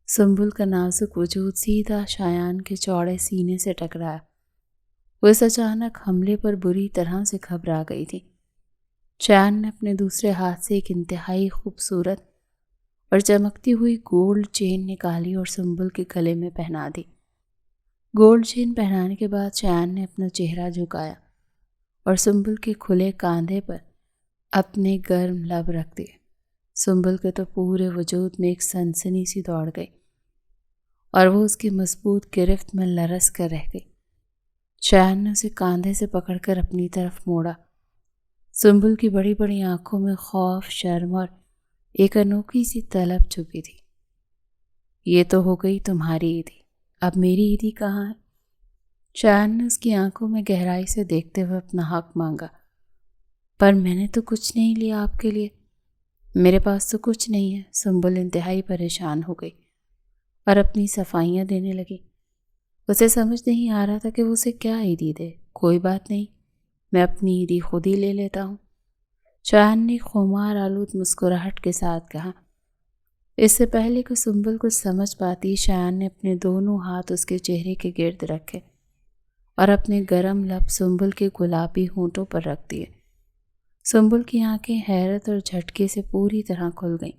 سنبل کا نازک وجود سیدھا شایان کے چوڑے سینے سے ٹکرایا۔ وہ اس اچانک حملے پر بری طرح سے گھبرا گئی تھی۔ شایان نے اپنے دوسرے ہاتھ سے ایک انتہائی خوبصورت اور چمکتی ہوئی گولڈ چین نکالی اور سنبل کے گلے میں پہنا دی۔ گولڈ چین پہنانے کے بعد شایان نے اپنا چہرہ جھکایا اور سنبل کے کھلے کاندھے پر اپنے گرم لب رکھ دیے۔ سنبل کے تو پورے وجود میں ایک سنسنی سی دوڑ گئی اور وہ اس کی مضبوط گرفت میں لرز کر رہ گئی۔ شایان نے اسے کاندھے سے پکڑ کر اپنی طرف موڑا۔ سنبل کی بڑی بڑی آنکھوں میں خوف، شرم اور ایک انوکھی سی طلب چھپی تھی۔ یہ تو ہو گئی تمہاری عیدی، اب میری عیدی کہاں ہے؟ شایان نے اس کی آنکھوں میں گہرائی سے دیکھتے ہوئے اپنا حق مانگا۔ پر میں نے تو کچھ نہیں لیا آپ کے لیے۔ میرے پاس تو کچھ نہیں ہے۔ سنبل انتہائی پریشان ہو گئی اور اپنی صفائیاں دینے لگی۔ اسے سمجھ نہیں آ رہا تھا کہ وہ اسے کیا عیدی دے۔ کوئی بات نہیں، میں اپنی عیدی خود ہی لے لیتا ہوں، شایان نے خمار آلود مسکراہٹ کے ساتھ کہا۔ اس سے پہلے کہ سنبل کچھ سمجھ پاتی، شایان نے اپنے دونوں ہاتھ اس کے چہرے کے گرد رکھے اور اپنے گرم لب سنبل کے گلابی ہونٹوں پر رکھ دیے۔ سنبل کی آنکھیں حیرت اور جھٹکے سے پوری طرح کھل گئیں،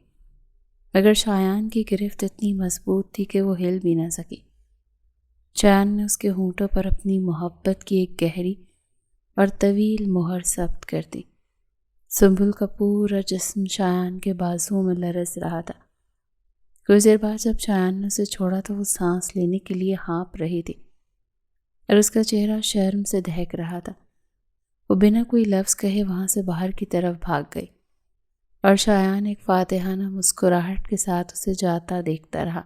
مگر شایان کی گرفت اتنی مضبوط تھی کہ وہ ہل بھی نہ سکی۔ شایان نے اس کے ہونٹوں پر اپنی محبت کی ایک گہری اور طویل مہر ثبت کر دی۔ سنبل کا پورا جسم شایان کے بازوؤں میں لرز رہا تھا۔ کچھ دیر بعد جب شایان نے اسے چھوڑا تو وہ سانس لینے کے لیے ہانپ رہی تھی اور اس کا چہرہ شرم سے دہک رہا تھا۔ وہ بنا کوئی لفظ کہے وہاں سے باہر کی طرف بھاگ گئی اور شایان ایک فاتحانہ مسکراہٹ کے ساتھ اسے جاتا دیکھتا رہا۔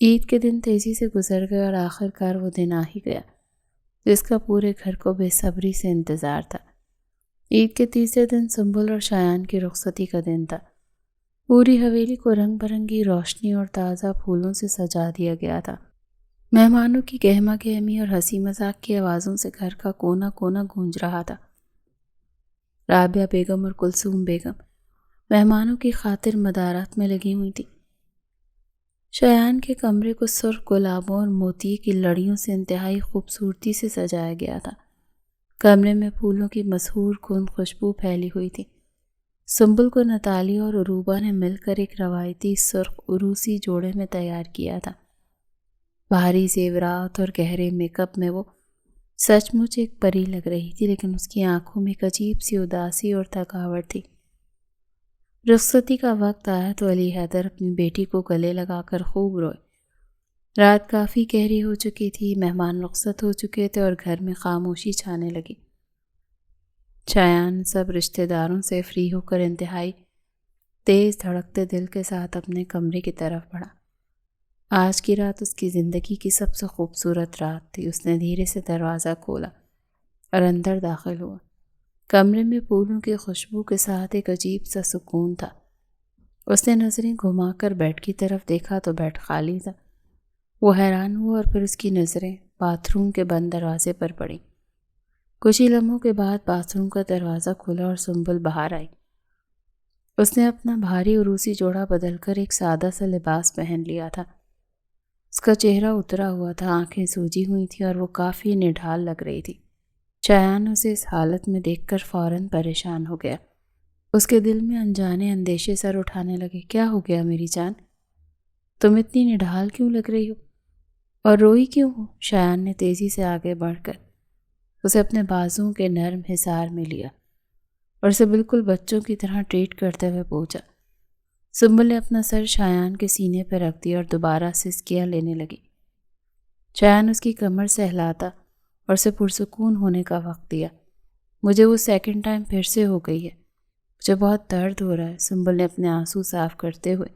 عید کے دن تیزی سے گزر گئے اور آخر کار وہ دن آ ہی گیا جس کا پورے گھر کو بے صبری سے انتظار تھا۔ عید کے تیسرے دن سنبل اور شایان کی رخصتی کا دن تھا۔ پوری حویلی کو رنگ برنگی روشنی اور تازہ پھولوں سے سجا دیا گیا تھا۔ مہمانوں کی گہما گہمی اور ہنسی مذاق کی آوازوں سے گھر کا کونا کونا گونج رہا تھا۔ رابعہ بیگم اور کلثوم بیگم مہمانوں کی خاطر مدارات میں لگی ہوئی تھی۔ شایان کے کمرے کو سرخ گلابوں اور موتی کی لڑیوں سے انتہائی خوبصورتی سے سجایا گیا تھا۔ کمرے میں پھولوں کی مسحور کن خوشبو پھیلی ہوئی تھی۔ سنبل کو نتالیہ اور عروبہ نے مل کر ایک روایتی سرخ عروسی جوڑے میں تیار کیا تھا۔ بھاری زیورات اور گہرے میک اپ میں وہ سچ مچ ایک پری لگ رہی تھی، لیکن اس کی آنکھوں میں ایک عجیب سی اداسی اور تھکاوٹ تھی۔ رخصتی کا وقت آیا تو علی حیدر اپنی بیٹی کو گلے لگا کر خوب روئے۔ رات کافی گہری ہو چکی تھی، مہمان رخصت ہو چکے تھے اور گھر میں خاموشی چھانے لگی۔ شایان سب رشتہ داروں سے فری ہو کر انتہائی تیز دھڑکتے دل کے ساتھ اپنے کمرے کی طرف بڑھا۔ آج کی رات اس کی زندگی کی سب سے خوبصورت رات تھی۔ اس نے دھیرے سے دروازہ کھولا اور اندر داخل ہوا۔ کمرے میں پھولوں کی خوشبو کے ساتھ ایک عجیب سا سکون تھا۔ اس نے نظریں گھما کر بیڈ کی طرف دیکھا تو بیڈ خالی تھا۔ وہ حیران ہوا اور پھر اس کی نظریں باتھ روم کے بند دروازے پر پڑیں۔ کچھ ہی لمحوں کے بعد باتھ روم کا دروازہ کھلا اور سنبل باہر آئی۔ اس نے اپنا بھاری عروسی جوڑا بدل کر ایک سادہ سا لباس پہن لیا تھا۔ اس کا چہرہ اترا ہوا تھا، آنکھیں سوجی ہوئی تھیں اور وہ کافی نڈھال لگ رہی تھی۔ شایان اسے اس حالت میں دیکھ کر فوراً پریشان ہو گیا۔ اس کے دل میں انجانے اندیشے سر اٹھانے لگے۔ کیا ہو گیا میری جان؟ تم اتنی نڈھال کیوں لگ رہی ہو اور روئی کیوں ہو؟ شایان نے تیزی سے آگے بڑھ کر اسے اپنے بازوؤں کے نرم حصار میں لیا اور اسے بالکل بچوں کی طرح ٹریٹ کرتے ہوئے پوچھا، سنبل نے اپنا سر شایان کے سینے پہ رکھ دیا اور دوبارہ سسکیاں لینے لگی۔ شایان اس کی کمر سے ہلاتا اور اسے پرسکون ہونے کا وقت دیا۔ مجھے وہ سیکنڈ ٹائم پھر سے ہو گئی ہے، مجھے بہت درد ہو رہا ہے، سنبل نے اپنے آنسو صاف کرتے ہوئے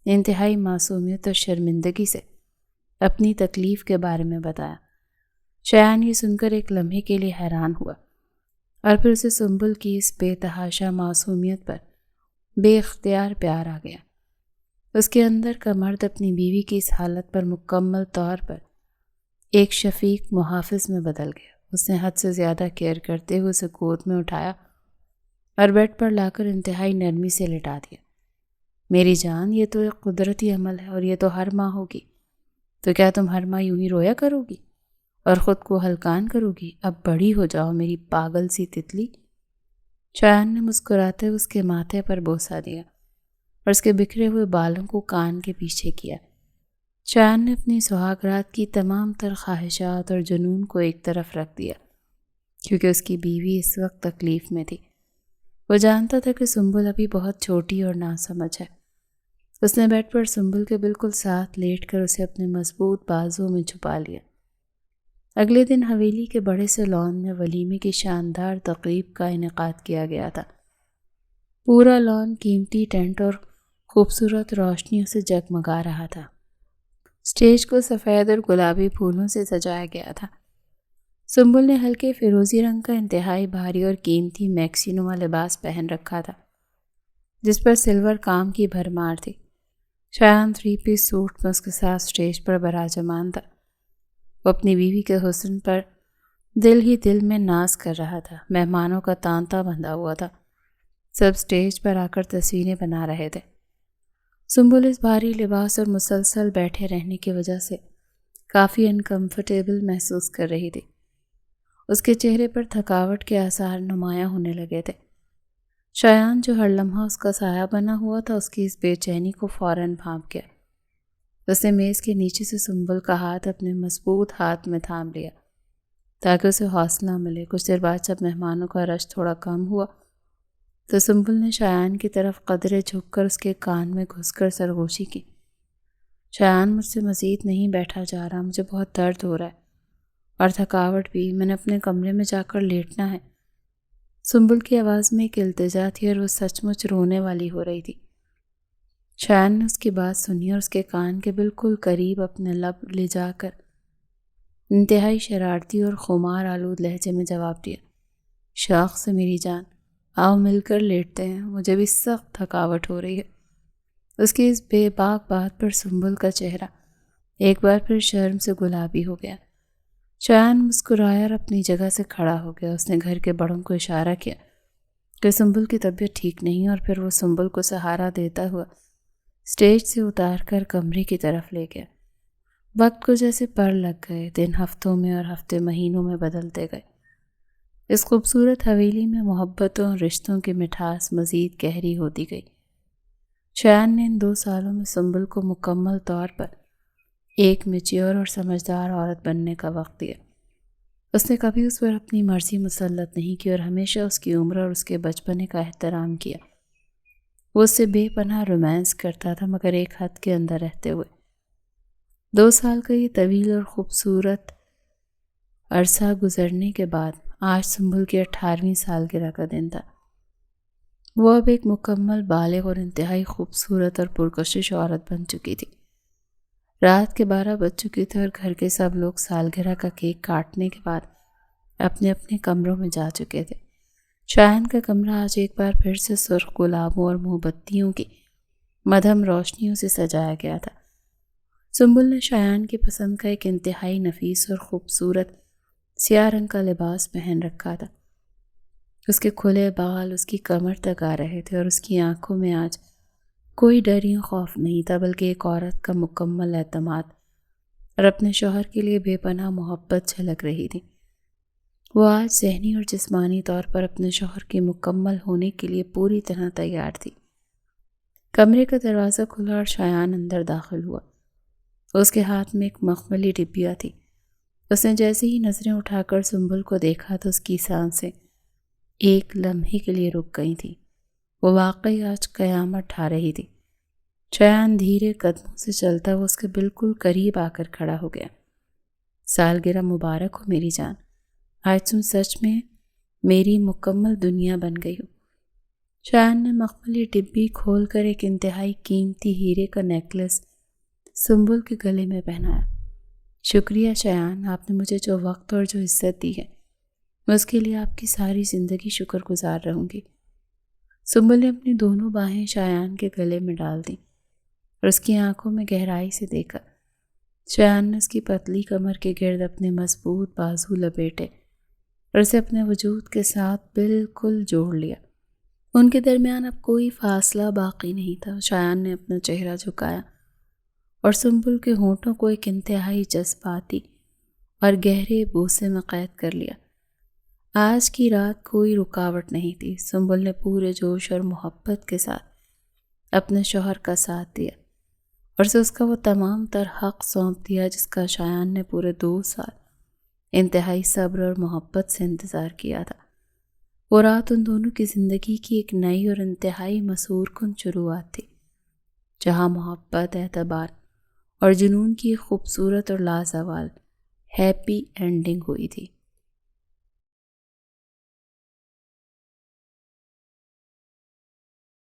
انتہائی معصومیت اور شرمندگی سے اپنی تکلیف کے بارے میں بتایا۔ شایان یہ سن کر ایک لمحے کے لیے حیران ہوا اور پھر اسے سنبل کی اس بے تحاشا معصومیت پر بے اختیار پیار آ گیا۔ اس کے اندر کا مرد اپنی بیوی کی اس حالت پر مکمل طور پر ایک شفیق محافظ میں بدل گیا۔ اس نے حد سے زیادہ کیئر کرتے ہوئے اسے گود میں اٹھایا اور بیڈ پر لا کر انتہائی نرمی سے لٹا دیا۔ میری جان، یہ تو ایک قدرتی عمل ہے اور یہ تو ہر ماں ہوگی، تو کیا تم ہر ماں یوں ہی رویا کرو گی اور خود کو ہلکان کرو گی؟ اب بڑی ہو جاؤ میری پاگل سی تتلی۔ شایان نے مسکراتے ہوئے اس کے ماتھے پر بوسہ دیا اور اس کے بکھرے ہوئے بالوں کو کان کے پیچھے کیا۔ شایان نے اپنی سہاگ رات کی تمام تر خواہشات اور جنون کو ایک طرف رکھ دیا، کیونکہ اس کی بیوی اس وقت تکلیف میں تھی۔ وہ جانتا تھا کہ سنبل ابھی بہت چھوٹی اور ناسمجھ ہے۔ اس نے بیڈ پر سنبل کے بالکل ساتھ لیٹ کر اسے اپنے مضبوط بازوں میں چھپا لیا۔ اگلے دن حویلی کے بڑے سے لان میں ولیمے کی شاندار تقریب کا انعقاد کیا گیا تھا۔ پورا لان قیمتی ٹینٹ اور خوبصورت روشنیوں سے جگمگا رہا تھا۔ اسٹیج کو سفید اور گلابی پھولوں سے سجایا گیا تھا۔ سنبل نے ہلکے فیروزی رنگ کا انتہائی بھاری اور قیمتی میکسی نما لباس پہن رکھا تھا، جس پر سلور کام کی بھرمار تھی۔ شایان 3 پیس سوٹ میں اس کے ساتھ اسٹیج پر براجمان تھا۔ وہ اپنی بیوی کے حسن پر دل ہی دل میں ناز کر رہا تھا۔ مہمانوں کا تانتا بندھا ہوا تھا، سب اسٹیج پر آ کر تصویریں بنا رہے تھے۔ سنبل اس بھاری لباس اور مسلسل بیٹھے رہنے کی وجہ سے کافی انکمفرٹیبل محسوس کر رہی تھی۔ اس کے چہرے پر تھکاوٹ کے آثار نمایاں ہونے لگے تھے۔ شایان جو ہر لمحہ اس کا سایہ بنا ہوا تھا، اس کی اس بے چینی کو فوراً بھانپ گیا۔ اس نے میز کے نیچے سے سنبل کا ہاتھ اپنے مضبوط ہاتھ میں تھام لیا تاکہ اسے حوصلہ ملے۔ کچھ دیر بعد جب مہمانوں کا رش تھوڑا کم ہوا تو سنبل نے شایان کی طرف قدرے جھک کر اس کے کان میں گھس کر سرگوشی کی۔ شایان، مجھ سے مزید نہیں بیٹھا جا رہا، مجھے بہت درد ہو رہا ہے اور تھکاوٹ بھی، میں نے اپنے کمرے میں جا کر لیٹنا ہے۔ سنبل کی آواز میں ایک التجا تھی اور وہ سچ مچ رونے والی ہو رہی تھی۔ شایان نے اس کی بات سنی اور اس کے کان کے بالکل قریب اپنے لب لے جا کر انتہائی شرارتی اور خمار آلود لہجے میں جواب دیا، شوق سے میری جان، آؤ مل کر لیٹتے ہیں، مجھے بھی سخت تھکاوٹ ہو رہی ہے۔ اس کی اس بے باک بات پر سنبل کا چہرہ ایک بار پھر شرم سے گلابی ہو گیا۔ شایان مسکرایا اور اپنی جگہ سے کھڑا ہو گیا۔ اس نے گھر کے بڑوں کو اشارہ کیا کہ سنبل کی طبیعت ٹھیک نہیں اور پھر وہ سنبل کو سہارا دیتا ہوا اسٹیج سے اتار کر کمرے کی طرف لے گیا۔ وقت کو جیسے پر لگ گئے، دن ہفتوں میں اور ہفتے مہینوں میں بدلتے گئے۔ اس خوبصورت حویلی میں محبتوں اور رشتوں کی مٹھاس مزید گہری ہوتی گئی۔ شایان نے ان 2 سالوں میں سنبل کو مکمل طور پر ایک میچیور اور سمجھدار عورت بننے کا وقت دیا۔ اس نے کبھی اس پر اپنی مرضی مسلط نہیں کی اور ہمیشہ اس کی عمر اور اس کے بچپنے کا احترام کیا۔ وہ اس سے بے پناہ رومانس کرتا تھا، مگر ایک حد کے اندر رہتے ہوئے۔ 2 سال کا یہ طویل اور خوبصورت عرصہ گزرنے کے بعد آج سنبل کی 18ویں سالگرہ کا دن تھا۔ وہ اب ایک مکمل بالغ اور انتہائی خوبصورت اور پرکشش عورت بن چکی تھی۔ رات کے 12 بج چکی تھی اور گھر کے سب لوگ سالگرہ کا کیک کاٹنے کے بعد اپنے اپنے کمروں میں جا چکے تھے۔ شایان کا کمرہ آج ایک بار پھر سے سرخ گلابوں اور موم بتیوں کی مدھم روشنیوں سے سجایا گیا تھا۔ سنبل نے شایان کی پسند کا ایک انتہائی نفیس اور خوبصورت سیاہ رنگ کا لباس پہن رکھا تھا۔ اس کے کھلے بال اس کی کمر تک آ رہے تھے اور اس کی آنکھوں میں آج کوئی ڈر یا خوف نہیں تھا، بلکہ ایک عورت کا مکمل اعتماد اور اپنے شوہر کے لیے بے پناہ محبت جھلک رہی تھی۔ وہ آج ذہنی اور جسمانی طور پر اپنے شوہر کے مکمل ہونے کے لیے پوری طرح تیار تھی۔ کمرے کا دروازہ کھلا اور شایان اندر داخل ہوا۔ اس کے ہاتھ میں ایک مخملی ڈبیا تھی۔ اس نے جیسے ہی نظریں اٹھا کر سنبل کو دیکھا تو اس کی سانسیں ایک لمحے کے لیے رک گئی تھیں۔ وہ واقعی آج قیامت ٹھا رہی تھی۔ شایان دھیرے قدموں سے چلتا وہ اس کے بالکل قریب آ کر کھڑا ہو گیا۔ سالگرہ مبارک ہو میری جان، آج تم سچ میں میری مکمل دنیا بن گئی ہو۔ شایان نے مخملی ڈبی کھول کر ایک انتہائی قیمتی ہیرے کا نیکلس سنبل کے گلے میں پہنایا۔ شکریہ شایان، آپ نے مجھے جو وقت اور جو عزت دی ہے، میں اس کے لیے آپ کی ساری زندگی شکر گزار رہوں گی۔ سنبل نے اپنی دونوں باہیں شایان کے گلے میں ڈال دیں اور اس کی آنکھوں میں گہرائی سے دیکھا۔ شایان نے اس کی پتلی کمر کے گرد اپنے مضبوط بازو لپیٹے اور اسے اپنے وجود کے ساتھ بالکل جوڑ لیا۔ ان کے درمیان اب کوئی فاصلہ باقی نہیں تھا۔ شایان نے اپنا چہرہ جھکایا اور سنبل کے ہونٹوں کو ایک انتہائی جذباتی اور گہرے بوسے میں قید کر لیا۔ آج کی رات کوئی رکاوٹ نہیں تھی۔ سنبل نے پورے جوش اور محبت کے ساتھ اپنے شوہر کا ساتھ دیا اور اسے اس کا وہ تمام تر حق سونپ دیا جس کا شایان نے پورے 2 سال انتہائی صبر اور محبت سے انتظار کیا تھا۔ وہ رات ان دونوں کی زندگی کی ایک نئی اور انتہائی مسحور کن شروعات تھی، جہاں محبت، اعتبار اور جنون کی ایک خوبصورت اور لازوال ہیپی اینڈنگ ہوئی تھی۔